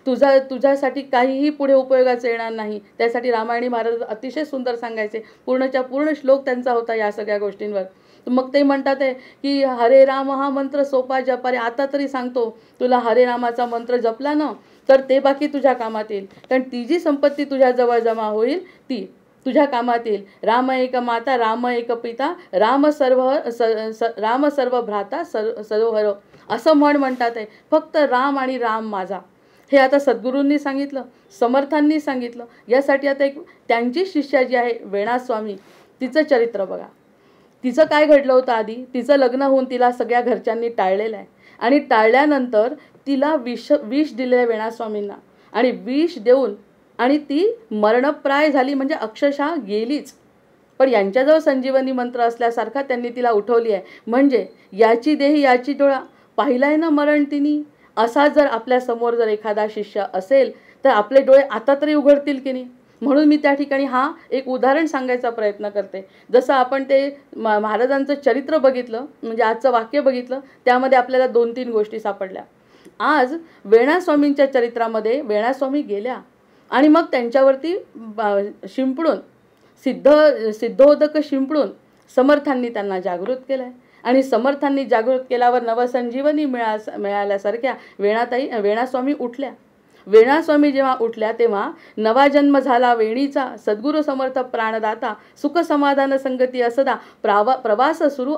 A: तुझ्यासाठी काहीही पुढे उपयोगाचं येणार नाही. त्यासाठी रामायणी महाराज अतिशय सुंदर सांगायचे. पूर्णच्या पूर्ण श्लोक त्यांचा होता या सगळ्या गोष्टींवर. मग ते म्हणतात आहे की हरे राम हा मंत्र सोपा जपा रे. आता तरी सांगतो तुला, हरे रामाचा मंत्र जपला ना तर ते बाकी तुझ्या कामात येईल. कारण ती जी संपत्ती तुझ्याजवळ जमा होईल ती तुझ्या कामात येईल. राम एक माता राम एक पिता राम सर्व भ्राता सरोहर असं म्हणतात आहे. फक्त राम आणि राम माझा. हे आता सद्गुरूंनी सांगितलं, समर्थांनी सांगितलं. यासाठी आता एक त्यांची शिष्या जी आहे वेणास्वामी, तिचं चरित्र बघा. तिचं काय घडलं होतं आधी. तिचं लग्न होऊन तिला सगळ्या घरच्यांनी टाळलेलं आहे आणि टाळल्यानंतर तिला विष दिलेलं आहे वेणास्वामींना आणि विष देऊन आणि ती मरणप्राय झाली, म्हणजे अक्षरशः गेलीच. पण यांच्याजवळ संजीवनी मंत्र असल्यासारखा त्यांनी तिला उठवली आहे. म्हणजे याची देही याची डोळा, पाहिलाय ना मरण तिनी. असा जर आपल्या समोर जर एखादा शिष्य असेल तर आपले डोळे आता तरी उघडतील की नाही. म्हणून मी त्या ठिकाणी हा एक उदाहरण सांगायचा प्रयत्न करते. जसं आपण ते महाराजांचं चरित्र बघितलं, म्हणजे आजचं वाक्य बघितलं, त्यामध्ये आपल्याला 2-3 गोष्टी सापडल्या. आज वेणास्वामींच्या चरित्रामध्ये वेणास्वामी गेल्या आणि मग त्यांच्यावरती शिंपडून सिद्धोदक शिंपडून समर्थांनी त्यांना जागृत केलं आहे. आणि समर्थांनी जागृत केल्यावर नवसंजीवनी मिळाल्यासारख्या वेणास्वामी उठल्या. वेणास्वामी जेव्हा उठल्या तेव्हा नवा जन्म झाला वेणीचा, सद्गुरू समर्थ प्राणदाता, सुख समाधान संगती असदा प्रवास सुरू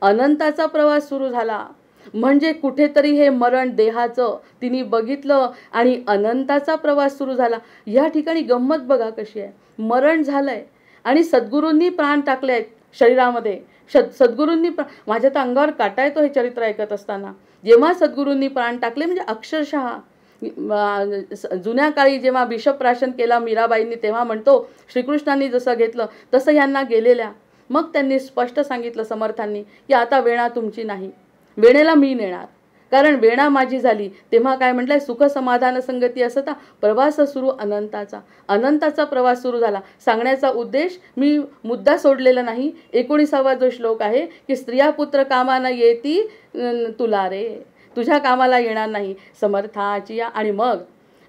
A: अनंताचा प्रवास सुरू झाला. म्हणजे कुठेतरी हे मरण देहाचं तिने बघितलं आणि अनंताचा प्रवास सुरू झाला. या ठिकाणी गंमत बघा कशी आहे. मरण झालंय आणि सद्गुरूंनी प्राण टाकले आहेत शरीरामध्ये. सद्गुरूंनी माझ्या तर अंगावर काटा येतो हे चरित्र ऐकत असताना. जेव्हा सद्गुरूंनी प्राण टाकले म्हणजे अक्षरशः जुन्या काळी जेव्हा विषप्राशन केला मीराबाईंनी तेव्हा म्हणतो श्रीकृष्णांनी जसं घेतलं तसं यांना गेलेल्या. मग त्यांनी स्पष्ट सांगितलं समर्थांनी की आता वेणा तुमची नाही, वेणेला मी नेणार. कारण वेणा माझी झाली. तेव्हा काय म्हटलंय, सुख समाधान संगती असता प्रवास सुरू अनंताचा प्रवास सुरू झाला. सांगण्याचा उद्देश मी मुद्दा सोडलेला नाही. 19वा जो श्लोक आहे की स्त्रिया पुत्र कामाना येती तुला रे, तुझ्या कामाला येणार नाही समर्थाची. आणि मग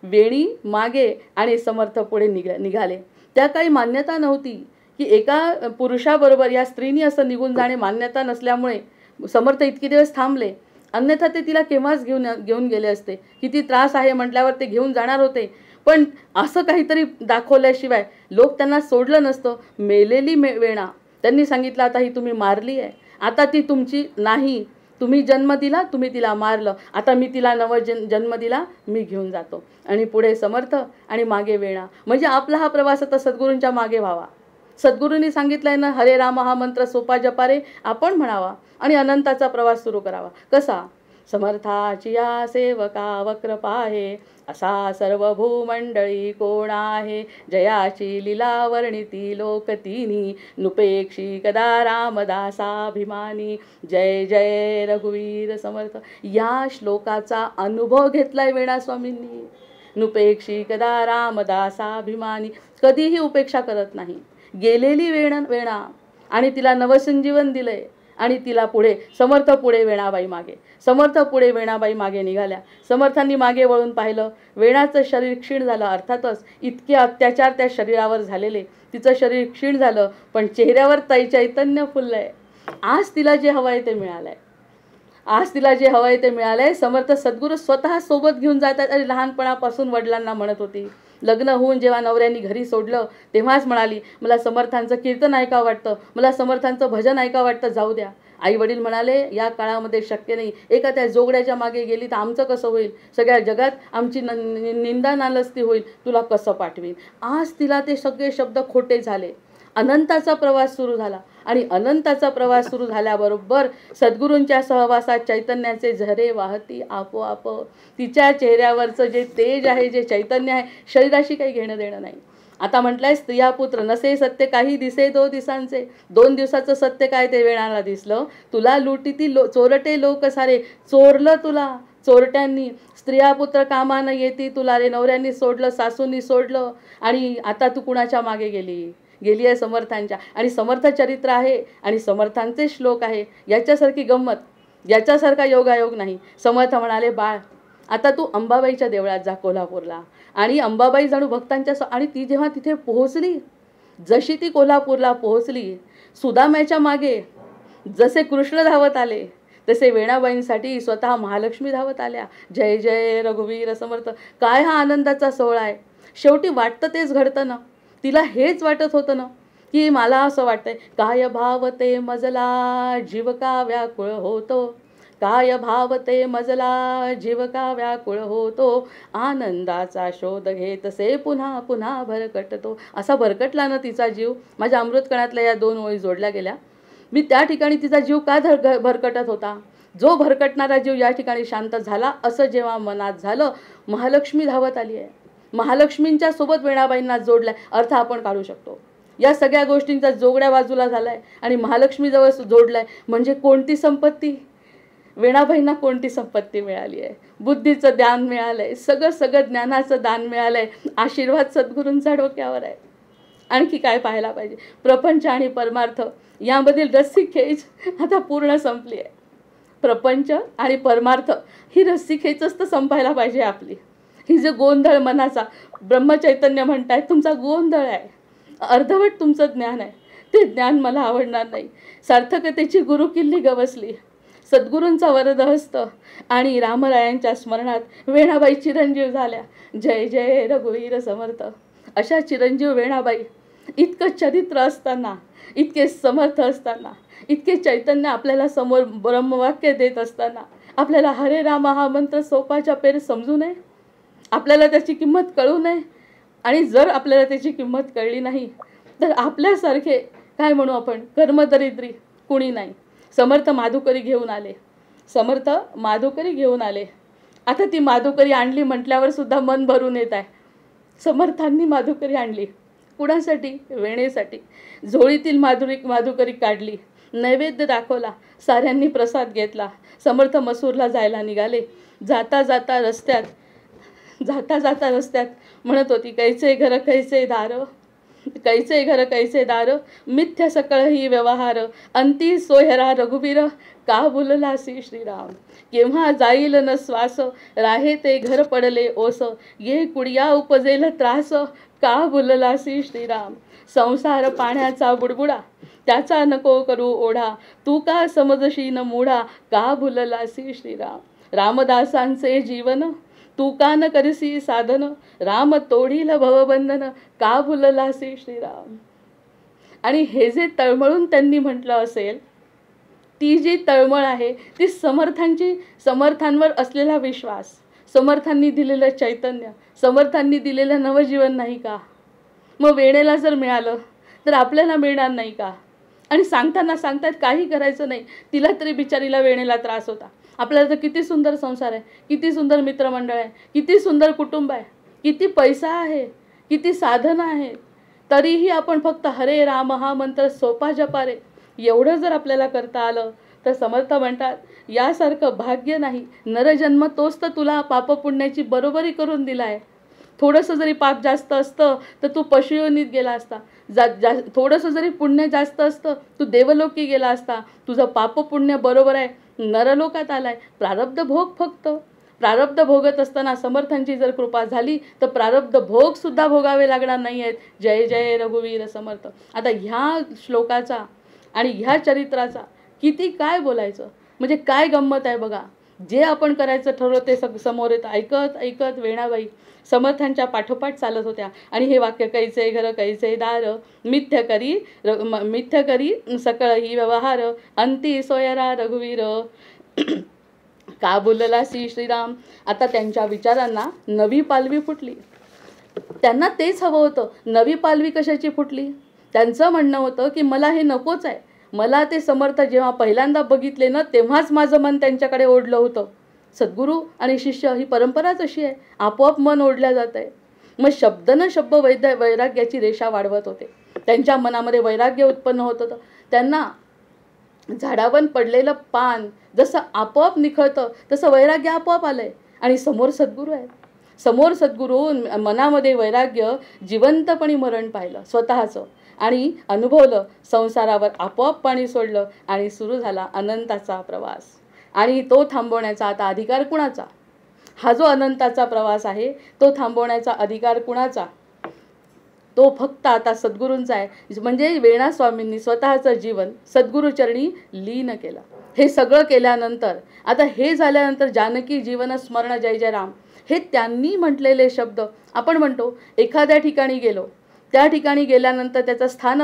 A: वेणी मागे आणि समर्थ पुढे निघाले. त्या काही मान्यता नव्हती की एका पुरुषाबरोबर या स्त्रीनी असं निघून जाणे मान्यता नसल्यामुळे समर्थ इतके दिवस थांबले. अन्यथा ते तिला केव्हाच घेऊन गेले असते. किती त्रास आहे म्हटल्यावर ते घेऊन जाणार होते. पण असं काहीतरी दाखवल्याशिवाय लोक त्यांना सोडलं नसतं. मेलेली वेणा त्यांनी सांगितलं आता ही तुम्ही मारली आहे, आता ती तुमची नाही. तुम्ही जन्म दिला, तुम्ही तिला मारलं, आता मी तिला जन्म दिला, मी घेऊन जातो. आणि पुढे समर्थ आणि मागे वेणा. म्हणजे आपला हा प्रवास आता सद्गुरूंच्या मागे व्हावा. सद्गुरूंनी सांगितलंय ना, हरे राम हा मंत्र सोपा जपारे, आपण म्हणावा आणि अनंताचा प्रवास सुरू करावा. कसा? समर्थाची या सेवका वक्र पाहे, असा सर्व भूमंडळी कोण आहे. जयाची लीला वर्णिती लोक तिन्ही, नुपेक्षी कदा रामदासाभिमानी. जय जय रघुवीर समर्थ. या श्लोकाचा अनुभव घेतलाय वेणास्वामींनी. नुपेक्षी कदा रामदासाभिमानी, कधीही उपेक्षा करत नाही. गेलेली वेणा आणि तिला नवसंजीवन दिलंय. आणि तिला पुढे समर्थ, पुढे वेणाबाई मागे. समर्थ पुढे वेणाबाई मागे निघाल्या. समर्थांनी मागे वळून पाहिलं. वेणाचं शरीर क्षीण झालं. अर्थातच इतके अत्याचार त्या शरीरावर झालेले, तिचं शरीर क्षीण झालं, पण चेहऱ्यावर चैतन्य फुललंय. आज तिला जे हवंय ते मिळालंय. आज तिला जे हवंय ते मिळालंय. समर्थ सद्गुरू स्वतः सोबत घेऊन जातात. आणि लहानपणापासून वडिलांना म्हणत होती. लग्न होऊन जेव्हा नवऱ्यांनी घरी सोडलं तेव्हाच म्हणाली, मला समर्थांचं कीर्तन ऐकावं वाटतं, मला समर्थांचं भजन ऐकावं वाटतं, जाऊ द्या. आई वडील म्हणाले, या काळामध्ये शक्य नाही. एका त्या जोगड्याच्या मागे गेली तर आमचं कसं होईल? सगळ्या जगात आमची निंदा नालस्ती होईल, तुला कसं पाठवीन? आज तिला ते सगळे शब्द खोटे झाले. अनंताचा प्रवास सुरू झाला. आणि अनंताचा प्रवास सुरू झाल्याबरोबर सद्गुरूंच्या सहवासात चैतन्याचे झरे वाहती आपोआप. तिच्या चेहऱ्यावरचं जे तेज आहे, जे चैतन्य आहे, शरीराशी काही घेणं देणं नाही. आता म्हटलंय, स्त्रिया पुत्र नसे सत्य काही दिसे 2 दिवसांचे. 2 दिवसाचं सत्य काय ते वेणाला दिसलं. तुला लुटीती चोरटे लोक सारे, चोरलं तुला चोरट्यांनी. स्त्रिया पुत्र कामा न येती तुला रे, नवऱ्यांनी सोडलं, सासूंनी सोडलं, आणि आता तू कुणाच्या मागे गेली आहे? समर्थांच्या. आणि समर्थ चरित्र आहे आणि समर्थांचे श्लोक आहे. याच्यासारखी गंमत, याच्यासारखा योगायोग नाही. समर्थ म्हणाले, बाळ आता तू अंबाबाईच्या देवळात जा कोल्हापूरला. आणि अंबाबाई जणू भक्तांच्या आणि ती जेव्हा तिथे पोहोचली, जशी ती कोल्हापूरला पोहोचली, सुदाम्याच्या मागे जसे कृष्ण धावत आले तसे वेणाबाईंसाठी स्वतः महालक्ष्मी धावत आल्या. जय जय रघुवीर समर्थ. काय हा आनंदाचा सोहळा आहे. शेवटी वाटतं तेच घडतं ना. तिला हेच वाटत होतं ना, की मला असं वाटतंय, काय भावते मजला जीव का व्याकुळ होतो, काय भावते मजला जीव का व्याकुळ होतो, आनंदाचा शोध घेतसे पुन्हा पुन्हा भरकटतो. असा भरकटला ना तिचा जीव. माझ्या अमृतकणातल्या या 2 ओळी जोडल्या गेल्या. मी त्या ठिकाणी तिचा जीव का भरकटत होता. जो भरकटणारा जीव या ठिकाणी शांत झाला, असं जेव्हा मनात झालं, महालक्ष्मी धावत आली आहे. महालक्ष्मींच्या सोबत वेणाबाईंना जोडलाय अर्थ आपण काढू शकतो. या सगळ्या गोष्टींचा जोगड्या बाजूला झालाय आणि महालक्ष्मी जवळ जोडलाय. म्हणजे कोणती संपत्ती? वेणाबाईंना कोणती संपत्ती मिळाली आहे? बुद्धीचं ज्ञान मिळालंय, सगळं ज्ञानाचं दान मिळालंय. आशीर्वाद सद्गुरूंचा डोक्यावर आहे. आणखी काय पाहायला पाहिजे? प्रपंच आणि परमार्थ यामधील रस्सीखेच आता पूर्ण संपली आहे. प्रपंच आणि परमार्थ ही रस्सीखेचच तर संपायला पाहिजे आपली. ही जे गोंधळ मनाचा, ब्रह्मचैतन्य म्हणताय तुमचा गोंधळ आहे, अर्धवट तुमचं ज्ञान आहे, ते ज्ञान मला आवडणार नाही. सार्थकतेची गुरुकिल्ली गवसली. सद्गुरूंचा वरदहस्त आणि रामरायांच्या स्मरणात वेणाबाई चिरंजीव झाल्या. जय जय रघुवीर समर्थ. अशा चिरंजीव वेणाबाई, इतकं चरित्र असताना, इतके समर्थ असताना, इतके चैतन्य आपल्याला समोर ब्रह्मवाक्य देत असताना, आपल्याला हरे राम हा मंत्र सोपाच्या पेर समजू नये, आपल्याला त्याची किंमत कळू नये. आणि जर आपल्याला त्याची किंमत कळली नाही तर आपल्यासारखे काय म्हणू आपण, कर्मदरिद्री कुणी नाही. समर्थ माधुकरी घेऊन आले. समर्थ माधुकरी घेऊन आले. आता ती माधुकरी आणली म्हटल्यावर सुद्धा मन भरून येत आहे. समर्थांनी माधुकरी आणली. कुणासाठी? वेणेसाठी. झोळीतील माधुकरी काढली, नैवेद्य दाखवला, साऱ्यांनी प्रसाद घेतला. समर्थ मसूरला जायला निघाले. जाता जाता रस्त्यात म्हणत होती, कैचे घर कैचे दार, कैचे घर कैचे दार, मिथ्य सकळ ही व्यवहार, अंती सोयरा रघुवीर, का बोललासी श्रीराम. केव्हा जाईल न श्वास, राहे ते घर पडले ओस, ये कुडिया उपजेल त्रास, का बोललासी श्रीराम. संसार पाण्याचा बुडबुडा, त्याचा नको करू ओढा, तू का समजशी न मूढा, का भुललासी श्रीराम. रामदासांचे जीवन तू का न करसी साधन, राम तोडील भवबंधन, का भुललासी श्रीराम. आणि हे जे तळमळून त्यांनी म्हटलं असेल, ती जी तळमळ आहे ती समर्थांवर असलेला विश्वास, समर्थांनी दिलेलं चैतन्य, समर्थांनी दिलेलं नवजीवन नाही का? मग वेणेला जर मिळालं तर आपल्याला मिळणार नाही का? आणि सांगतात काही करायचं नाही, तिला तरी बिचारीला वेणेला त्रास होता. आपल्याला तर किती सुंदर संसार आहे, किती सुंदर मित्रमंडळ आहे, किती सुंदर कुटुंब आहे, किती पैसा आहे, किती साधनं आहे, तरीही आपण फक्त हरे राम हा मंत्र सोपा जपा रे एवढं जर आपल्याला करता आलं तर समर्थ म्हणतात यासारखं भाग्य नाही. नरजन्म तोच तर तुला पापपुण्याची बरोबरी करून दिला आहे. थोडंसं जरी पाप जास्त असतं तर तू पशुयोनीत गेला असता, थोडंसं जरी पुण्य जास्त असतं तू देवलोकी गेला असता. तुझं पापपुण्य बरोबर आहे, नरलोकात आलाय. प्रारब्ध भोग फक्त प्रारब्ध भोगत असताना समर्थांची जर कृपा झाली तर प्रारब्ध भोग सुद्धा भोगावे लागणार नाही आहेत. जय जय रघुवीर समर्थ. आता ह्या श्लोकाचा आणि ह्या चरित्राचा किती काय बोलायचं, म्हणजे काय गंमत आहे बघा. जे आपण करायचं ठरवलं ते समोर येतं. ऐकत ऐकत वेणाबाई समर्थांच्या पाठोपाठ चालत होत्या आणि हे वाक्य कैचे घर कैचे दार, मिथ्य करी सकळ ही व्यवहार, अंती सोयरा रघुवीर का बोलला श्रीराम. आता त्यांच्या विचारांना नवी पालवी फुटली. त्यांना तेच हवं होतं. नवी पालवी कशाची फुटली? त्यांचं म्हणणं होतं की मला हे नकोच आहे. मला ते समर्थ जेव्हा पहिल्यांदा बघितले ना तेव्हाच माझं मन त्यांच्याकडे ओढलं होतं. सद्गुरू आणि शिष्य ही परंपराच अशी आहे, आपोआप मन ओढल्या जात आहे. मग शब्द न शब्द वैराग्याची रेषा वाढवत होते. त्यांच्या मनामध्ये वैराग्य उत्पन्न होत होतं. त्यांना झाडावर पडलेलं पान जसं आपोआप निखळतं तसं वैराग्य आपोआप आलंय. आणि समोर सद्गुरू आहेत. समोर सद्गुरू मनामध्ये वैराग्य जिवंतपणी मरण पाहिलं स्वतःचं आणि अनुभवलं. संसारावर आपोआप पाणी सोडलं आणि सुरू झाला अनंताचा प्रवास. आणि तो थांबवण्याचा आता अधिकार कुणाचा? हा जो अनंताचा प्रवास आहे तो थांबवण्याचा अधिकार कुणाचा? तो फक्त आता सद्गुरूंचा आहे. म्हणजे वेणा स्वामींनी स्वतःचं जीवन सद्गुरूचरणी लीन केलं. हे सगळं केल्यानंतर आता हे झाल्यानंतर जानकी जीवन स्मरण जय जय राम हे त्यांनी म्हटलेले शब्द आपण म्हणतो. एखाद्या ठिकाणी गेलो, त्या ठिकाणी गेल्यानंतर त्याचा स्थान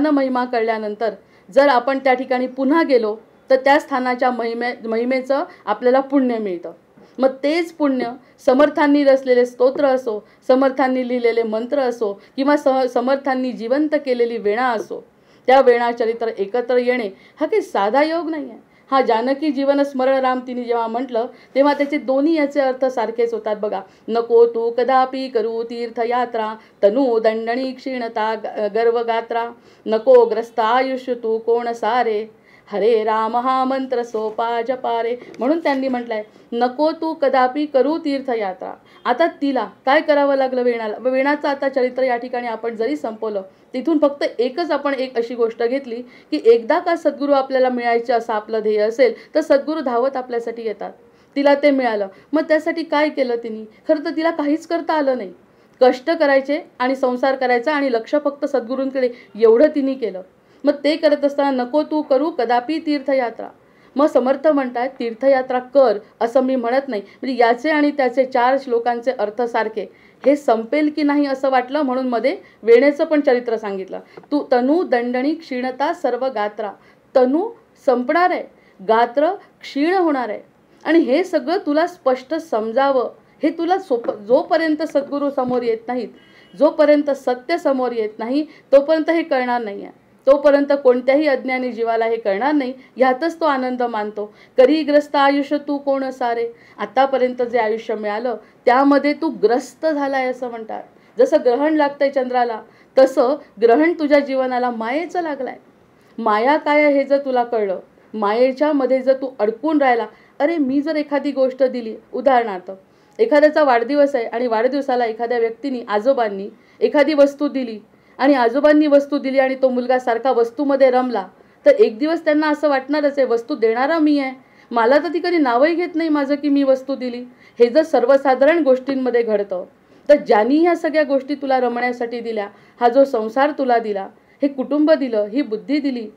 A: महिमा कळल्यानंतर जर आपण त्या ठिकाणी पुन्हा गेलो तर त्या स्थानाच्या महिमेचं आपल्याला पुण्य मिळतं. मग तेच पुण्य समर्थांनी रचलेले स्तोत्र असो, समर्थांनी लिहिलेले मंत्र असो किंवा समर्थांनी जिवंत केलेली वेणा असो, त्या वेणा चरित्र एकत्र येणे हा काही साधा योग नाही आहे. हा जानकी जीवन स्मरण राम तिने जेव्हा म्हटलं तेव्हा त्याचे दोन्ही याचे अर्थ सारखेच होतात बघा. नको तू कदापि करू तीर्थयात्रा, तनू दंडणी क्षीणता गर्वगात्रा, नको ग्रस्त आयुष्य तू कोण सारे, हरे राम हा मंत्र सोपा जपारे. म्हणून त्यांनी म्हटलंय नको तू कदापि करू तीर्थयात्रा. आता तिला काय करावं लागलं वेणाला? वेणाचं आता चरित्र या ठिकाणी आपण जरी संपवलं तिथून फक्त एकच आपण एक अशी गोष्ट घेतली की एकदा का सद्गुरू आपल्याला मिळायचे असं आपलं ध्येय असेल तर सद्गुरू धावत आपल्यासाठी येतात. तिला ते मिळालं. मग त्यासाठी काय केलं तिने? खरं तर तिला काहीच करता आलं नाही. कष्ट करायचे आणि संसार करायचा आणि लक्ष फक्त सद्गुरूंकडे एवढं तिने केलं. मग ते करत असताना नको तू करू कदापि तीर्थयात्रा. मग समर्थ म्हणतात तीर्थयात्रा कर असं मी म्हणत नाही. म्हणजे याचे आणि त्याचे 4 श्लोकांचे अर्थ सारखे. हे संपेल की नाही असं वाटलं म्हणून मध्ये वेणेचं पण चरित्र सांगितलं. तू तनू दंडणी क्षीणता सर्व गात्रा. तनू संपणार आहे, गात्र क्षीण होणार आहे. आणि हे सगळं तुला स्पष्ट समजावं हे तुला जोपर्यंत सद्गुरू समोर येत नाहीत, जोपर्यंत सत्य समोर येत नाही तोपर्यंत हे कळणार नाही आहे. तोपर्यंत कोणत्याही अज्ञानी जीवाला हे कळणार नाही. ह्यातच तो आनंद मानतो. करी ग्रस्त आयुष्य तू कोण सारे. आतापर्यंत जे आयुष्य मिळालं त्यामध्ये तू ग्रस्त झालाय असं म्हणतात. जसं ग्रहण लागतंय चंद्राला तसं ग्रहण तुझ्या जीवनाला मायेचं लागलाय. माया काय हे जर तुला कळलं, मायेच्या मध्ये जर तू अडकून राहिला. अरे मी जर एखादी गोष्ट दिली, उदाहरणार्थ एखाद्याचा वाढदिवस आहे आणि वाढदिवसाला एखाद्या व्यक्तीने आजोबांनी एखादी वस्तू दिली आणि आजोबांनी वस्तू दिली आणि तो मुलगा सारखा वस्तूमध्ये रमला तर एक दिवस त्यांना असं वाटणारच आहे वस्तू देणारा मी आहे, मला तर ती कधी नावही घेत नाही माझं की मी वस्तू दिली. हे जर सर्वसाधारण गोष्टींमध्ये घडतं तर ज्यांनी ह्या सगळ्या गोष्टी तुला रमण्यासाठी दिल्या, हा जो संसार तुला दिला, हे कुटुंब दिलं, ही बुद्धी दिली,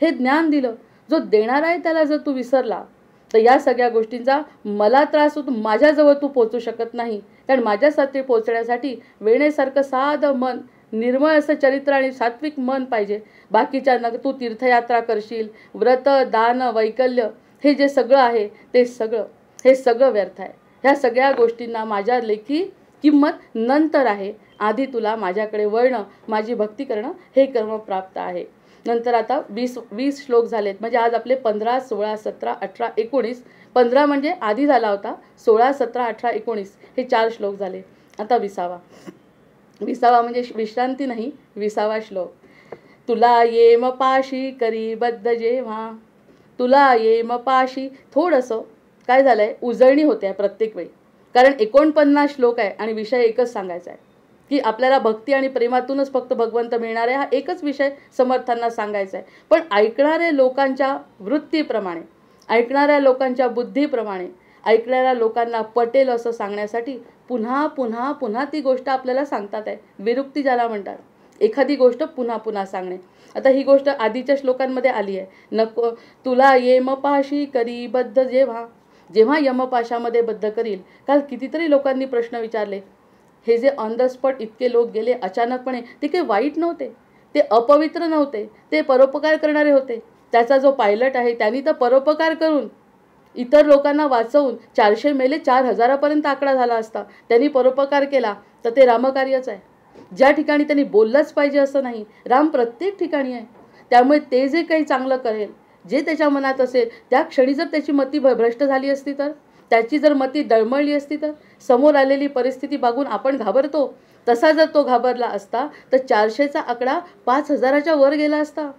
A: हे ज्ञान दिलं, जो देणारा आहे त्याला जर तू विसरला तर या सगळ्या गोष्टींचा मला त्रास होतो. माझ्याजवळ तू पोचू शकत नाही. कारण माझ्यासाठी पोचण्यासाठी वेणेसारखं साधं मन निर्मळ असं चरित्र आणि सात्विक मन पाहिजे. बाकीच्या तू तीर्थयात्रा करशील, व्रत दान वैकल्य हे जे सगळं आहे हे सगळं व्यर्थ आहे. ह्या सगळ्या गोष्टींना माझ्या लेखी किंमत नंतर आहे. आधी तुला माझ्याकडे वळणं, माझी भक्ती करणं हे कर्म प्राप्त आहे. नंतर आता 20 श्लोक झालेत. म्हणजे आज आपले 15, 16, 17, 18, 19. 15 म्हणजे आधी झाला होता, 16, 17, 18, 19 हे 4 श्लोक झाले. आता 20वा म्हणजे विश्रांती नाही, 20वा श्लोक. तुला येम पाशी करी बद्ध जेव्हा. तुला येम पाशी. थोडंसं काय झालंय, उजळणी होते प्रत्येक वेळी. कारण 49 श्लोक आहे आणि विषय एकच सांगायचा आहे की आपल्याला भक्ती आणि प्रेमातूनच फक्त भगवंत मिळणार आहे. हा एकच विषय समर्थांना सांगायचा आहे. पण ऐकणाऱ्या लोकांच्या वृत्तीप्रमाणे, ऐकणाऱ्या लोकांच्या बुद्धीप्रमाणे, ऐकणाऱ्या लोकांना पटेल असं सांगण्यासाठी पुन्हा पुन्हा पुन्हा ती गोष्ट आपल्याला सांगतात आहे. विरुक्ती ज्याला म्हणतात, एखादी गोष्ट पुन्हा पुन्हा सांगणे. आता ही गोष्ट आधीच्या श्लोकांमध्ये आली आहे. नको तुला येमपाशी करी बद्ध जेव्हा. जेव्हा यमपाशामध्ये बद्ध करील. काल कितीतरी लोकांनी प्रश्न विचारले. हे जे ऑन द स्पॉट इतके लोक गेले अचानकपणे, ते काही वाईट नव्हते, ते अपवित्र नव्हते, ते परोपकार करणारे होते. त्याचा जो पायलट आहे त्यांनी तर परोपकार करून इतर लोकांना वाचवून 400 मेले 4000पर्यंत आकडा झाला असता. त्यांनी परोपकार केला तर ते रामकार्यच आहे. ज्या ठिकाणी त्यांनी बोललंच पाहिजे असं नाही, राम प्रत्येक ठिकाणी आहे. त्यामुळे ते जे काही चांगलं करेल, जे त्याच्या मनात असेल, त्या क्षणी जर त्याची मती भ्रष्ट झाली असती तर, त्याची जर मती डळमळली असती तर, समोर आलेली परिस्थिती बघून आपण घाबरतो तसा जर तो घाबरला असता तर 400चा आकडा 5000च्या वर गेला असता.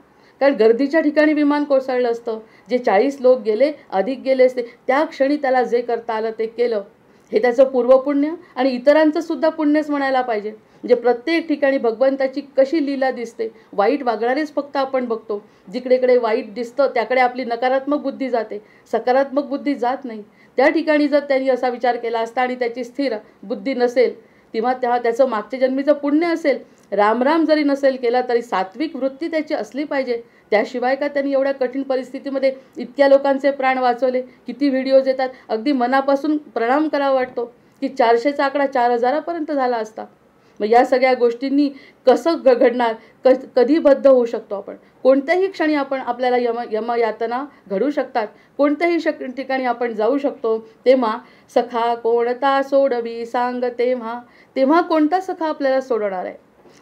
A: कारण गर्दीच्या ठिकाणी विमान कोसळलं असतं. जे 40 लोक गेले अधिक गेले असते, त्या क्षणी त्याला जे करता आलं ते केलं. हे त्याचं पूर्वपुण्य आणि इतरांचं सुद्धा पुण्यच म्हणायला पाहिजे. म्हणजे प्रत्येक ठिकाणी भगवंताची कशी लीला दिसते. वाईट वागणारेच फक्त आपण बघतो. जिकडेकडे वाईट दिसतं त्याकडे आपली नकारात्मक बुद्धी जाते, सकारात्मक बुद्धी जात नाही. त्या ठिकाणी जर त्यांनी असा विचार केला असता आणि त्याची स्थिर बुद्धी नसेल, तेव्हा त्याचं मागच्या जन्मीचं पुण्य असेल, रामराम जरी नसेल केला तरी सात्विक वृत्ती त्याची असली पाहिजे. त्याशिवाय का त्यांनी एवढ्या कठीण परिस्थितीमध्ये इतक्या लोकांचे प्राण वाचवले. किती व्हिडिओज येतात, अगदी मनापासून प्रणाम करावा वाटतो की 400चा आकडा 4000पर्यंत झाला असता. मग या सगळ्या गोष्टींनी कसं घडणार, कधी बद्ध होऊ शकतो आपण. कोणत्याही क्षणी आपण आपल्याला यमयातना घडू शकतात. कोणत्याही ठिकाणी आपण जाऊ शकतो. तेव्हा सखा कोणता सोडवी सांग तेव्हा. तेव्हा कोणता सखा आपल्याला सोडवणार आहे.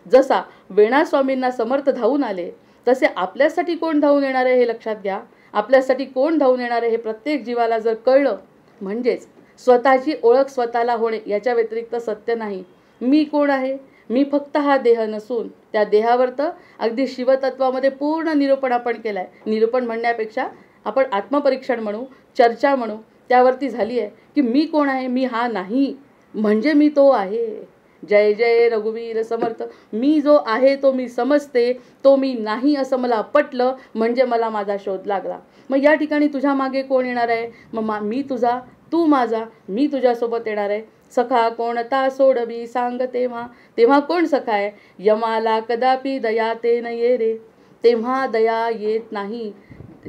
A: जसा वेणास्वामींना समर्थ धावून आले तसे आपल्यासाठी कोण धावून येणार आहे हे लक्षात घ्या. आपल्यासाठी कोण धावून येणार आहे हे प्रत्येक जीवाला जर कळलं, म्हणजेच स्वतःची ओळख स्वतःला होणे याच्या व्यतिरिक्त सत्य नाही. मी कोण आहे, मी फक्त हा देह नसून त्या देहावर तर अगदी शिवतत्वामध्ये पूर्ण निरूपण आपण केलं आहे. निरूपण म्हणण्यापेक्षा आपण आत्मपरीक्षण म्हणू, चर्चा म्हणू, त्यावरती झाली आहे की मी कोण आहे, मी हा नाही म्हणजे मी तो आहे. जय जय रघुवीर समर्थ. मी जो आहे तो मी समजते, तो मी नाही असं मला पटलं म्हणजे मला माझा शोध लागला. मग या ठिकाणी तुझ्या मागे कोण येणार आहे. मग मी तुझा, तू माझा, मी तुझ्यासोबत येणार आहे. सखा कोणता सोडवी सांग तेव्हा. तेव्हा कोण सखा आहे. यमाला कदापि दया ते न ये रे. तेव्हा दया येत नाही,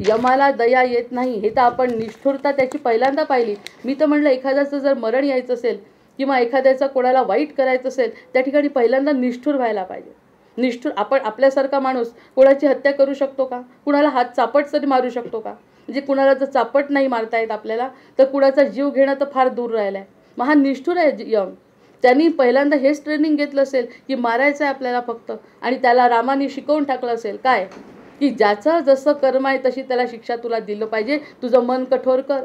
A: यमाला दया येत नाही. हे तर आपण निष्ठुरता त्याची पहिल्यांदा पाहिली. मी तर म्हणलं एखाद्याचं जर मरण यायचं असेल किंवा एखाद्याचं कोणाला वाईट करायचं असेल, त्या ठिकाणी पहिल्यांदा निष्ठुर व्हायला पाहिजे. निष्ठुर आपण आपल्यासारखा माणूस कोणाची हत्या करू शकतो का. कुणाला हात चापट तरी मारू शकतो का. म्हणजे कुणाला जर चापट नाही मारता येत आपल्याला तर कुणाचा जीव घेणं तर फार दूर राहिलं आहे. मग हा निष्ठुर आहे यम. त्यांनी पहिल्यांदा हेच ट्रेनिंग घेतलं असेल की मारायचं आहे आपल्याला फक्त. आणि त्याला रामाने शिकवून टाकलं असेल काय की ज्याचं जसं कर्म आहे तशी त्याला शिक्षा तुला दिलं पाहिजे. तुझं मन कठोर कर.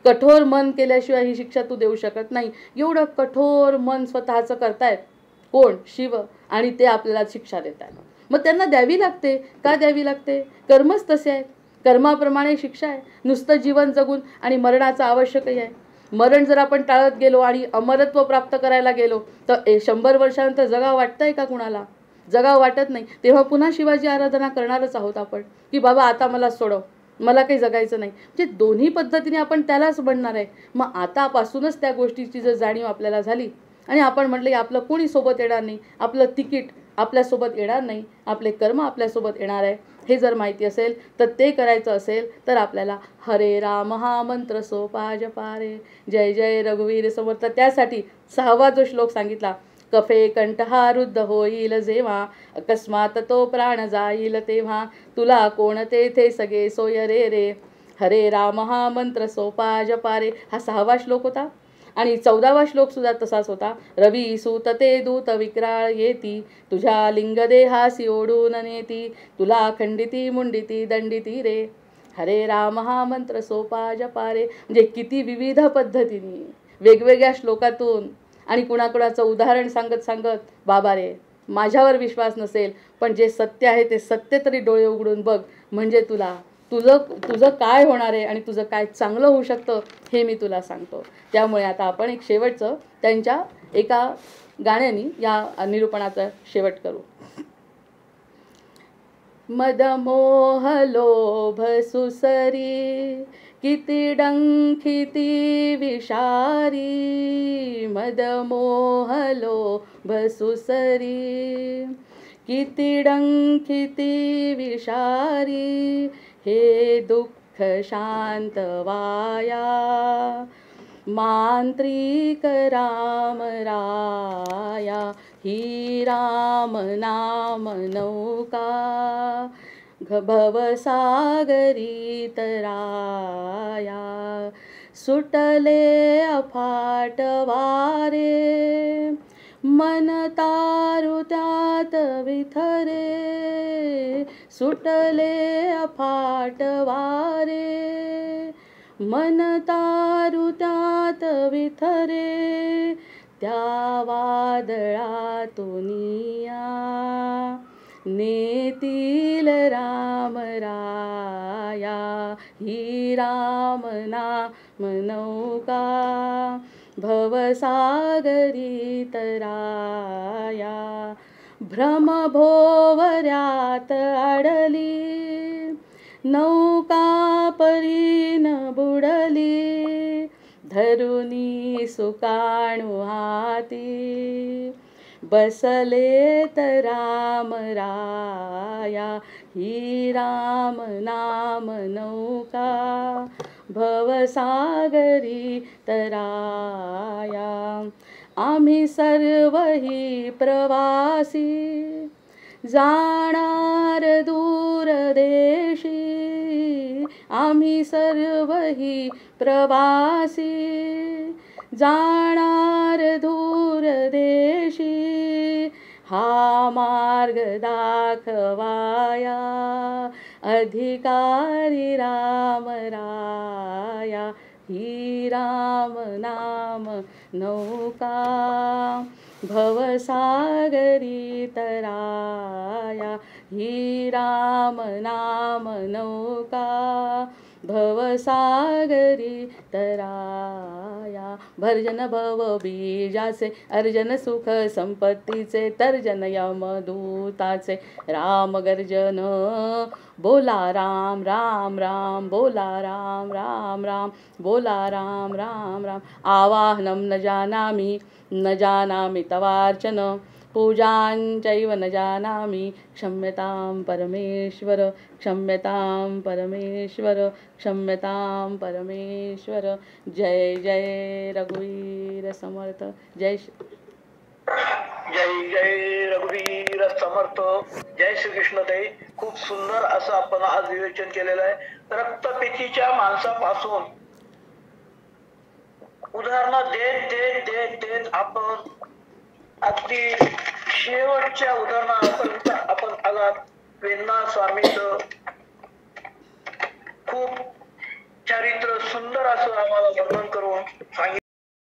A: कठोर मन केल्याशिवाय ही शिक्षा तू देऊ शकत नाही. एवढं कठोर मन स्वतःचं करतायत कोण, शिव, आणि ते आपल्याला शिक्षा देत आहेत. मग त्यांना द्यावी लागते. का द्यावी लागते. कर्मच तसे आहेत. कर्माप्रमाणे शिक्षा आहे. नुसतं जीवन जगून आणि मरणाचं आवश्यकही आहे. मरण जर आपण टाळत गेलो आणि अमरत्व प्राप्त करायला गेलो तर 100 वर्षानंतर जगावं वाटतंय का कुणाला. जगावं वाटत नाही. तेव्हा पुन्हा शिवाजी आराधना करणारच आहोत आपण की बाबा आता मला सोडव, मला काही जगायचं नाही. म्हणजे दोन्ही पद्धतीने आपण त्यालाच बनणार आहे. मग आतापासूनच त्या गोष्टीची जर जाणीव आपल्याला झाली आणि आपण म्हटलं की आपलं कोणी सोबत येणार नाही, आपलं तिकीट आपल्यासोबत येणार नाही, आपले कर्म आपल्यासोबत येणार आहे, हे जर माहिती असेल तर ते करायचं असेल तर आपल्याला हरे राम हा मंत्र सोपा जपा रे. जय जय रघुवीर समर्थ. त्यासाठी 6वा जो श्लोक सांगितला कफे कंठ हा रुद्ध होईल जेव्हा, अकस्मात तो प्राण जाईल तेव्हा, तुला कोण तेथे सगळे सोय रे रे. हरे राम हा मंत्र सोपा जपा रे. हा 6वा श्लोक होता. आणि 14वा श्लोक सुद्धा तसाच होता. रवी सूत ते दूत विक्राळ येती, तुझ्या लिंगदेहासी ओढून नेती, तुला खंडिती मुंडिती दंडिती रे. हरे राम हा मंत्र सोपा जपा रे. म्हणजे किती विविध पद्धतीने वेगवेगळ्या श्लोकातून आणि कुणाकुणाचं उदाहरण सांगत सांगत, बाबा रे माझ्यावर विश्वास नसेल पण जे सत्य आहे ते सत्य तरी डोळे उघडून बघ, म्हणजे तुला तुझं तुझं काय होणार आहे आणि तुझं काय चांगलं होऊ शकतं हे मी तुला सांगतो. त्यामुळे आता आपण एक शेवटचं त्यांच्या एका गाण्याने या निरूपणाचा शेवट करू. मदमोह लोभ सुसरी किती डंखिती विषारी, मदमोह लोभ सुसरी किती डंखिती विषारी, हे दुःख शांत वाया मांत्रिक राम राया. ही राम नाम नौका भवसागरी तराया, सुटले अफाट वारे मन तारु त्यात विथरे, सुटले अफाट वारे मन तारु त्यात विथरे. त्या वादळातुनिया नेतील राम राया, ही राम नाम नौका भवसागरी तराया. भ्रम भोवऱ्यात अडली नौका परीन बुडली, धरुनी सुकाणू हाती बसलेत राम राया. ही राम नाम नौका भवसागरी तराया. आम्ही सर्व ही प्रवासी जाणार दूर देशी, आम्ही सर्व ही प्रवासी जाणार दूर देशी. हा मार्ग दाखवाया अधिकारी राम राया. ही राम नाम नौका भवसागरी तराया. ही राम नाम नौका भवसागरी तराया. भर्जन भव बीजाचे अर्जन सुख संपत्तीचे, तर्जन यमदूताचे राम गर्जन. बोला राम राम राम, बोला राम राम राम, बोला राम राम राम. आवाहनं न जानामि न जानामि तवार्चन, पूजांचैव न जानामि, क्षम्यतां परमेश्वर क्षम्यतां परमेश्वर क्षम्यतां परमेश्वर. जय जय रघुवीर समर्थ. जय
B: जय जय रघुवीर समर्थ. जय श्री कृष्ण. ताई खूप सुंदर असं आपण आज विवेचन केलेलं आहे. रक्तपेशीच्या माणसापासून उदाहरणं देत देत देत देत आपण अगदी शेवटच्या उदाहरणापर्यंत आपण आलात. वेदनाथ स्वामींचं खूप चारित्र्य सुंदर असं आम्हाला वर्णन करून सांगितलं.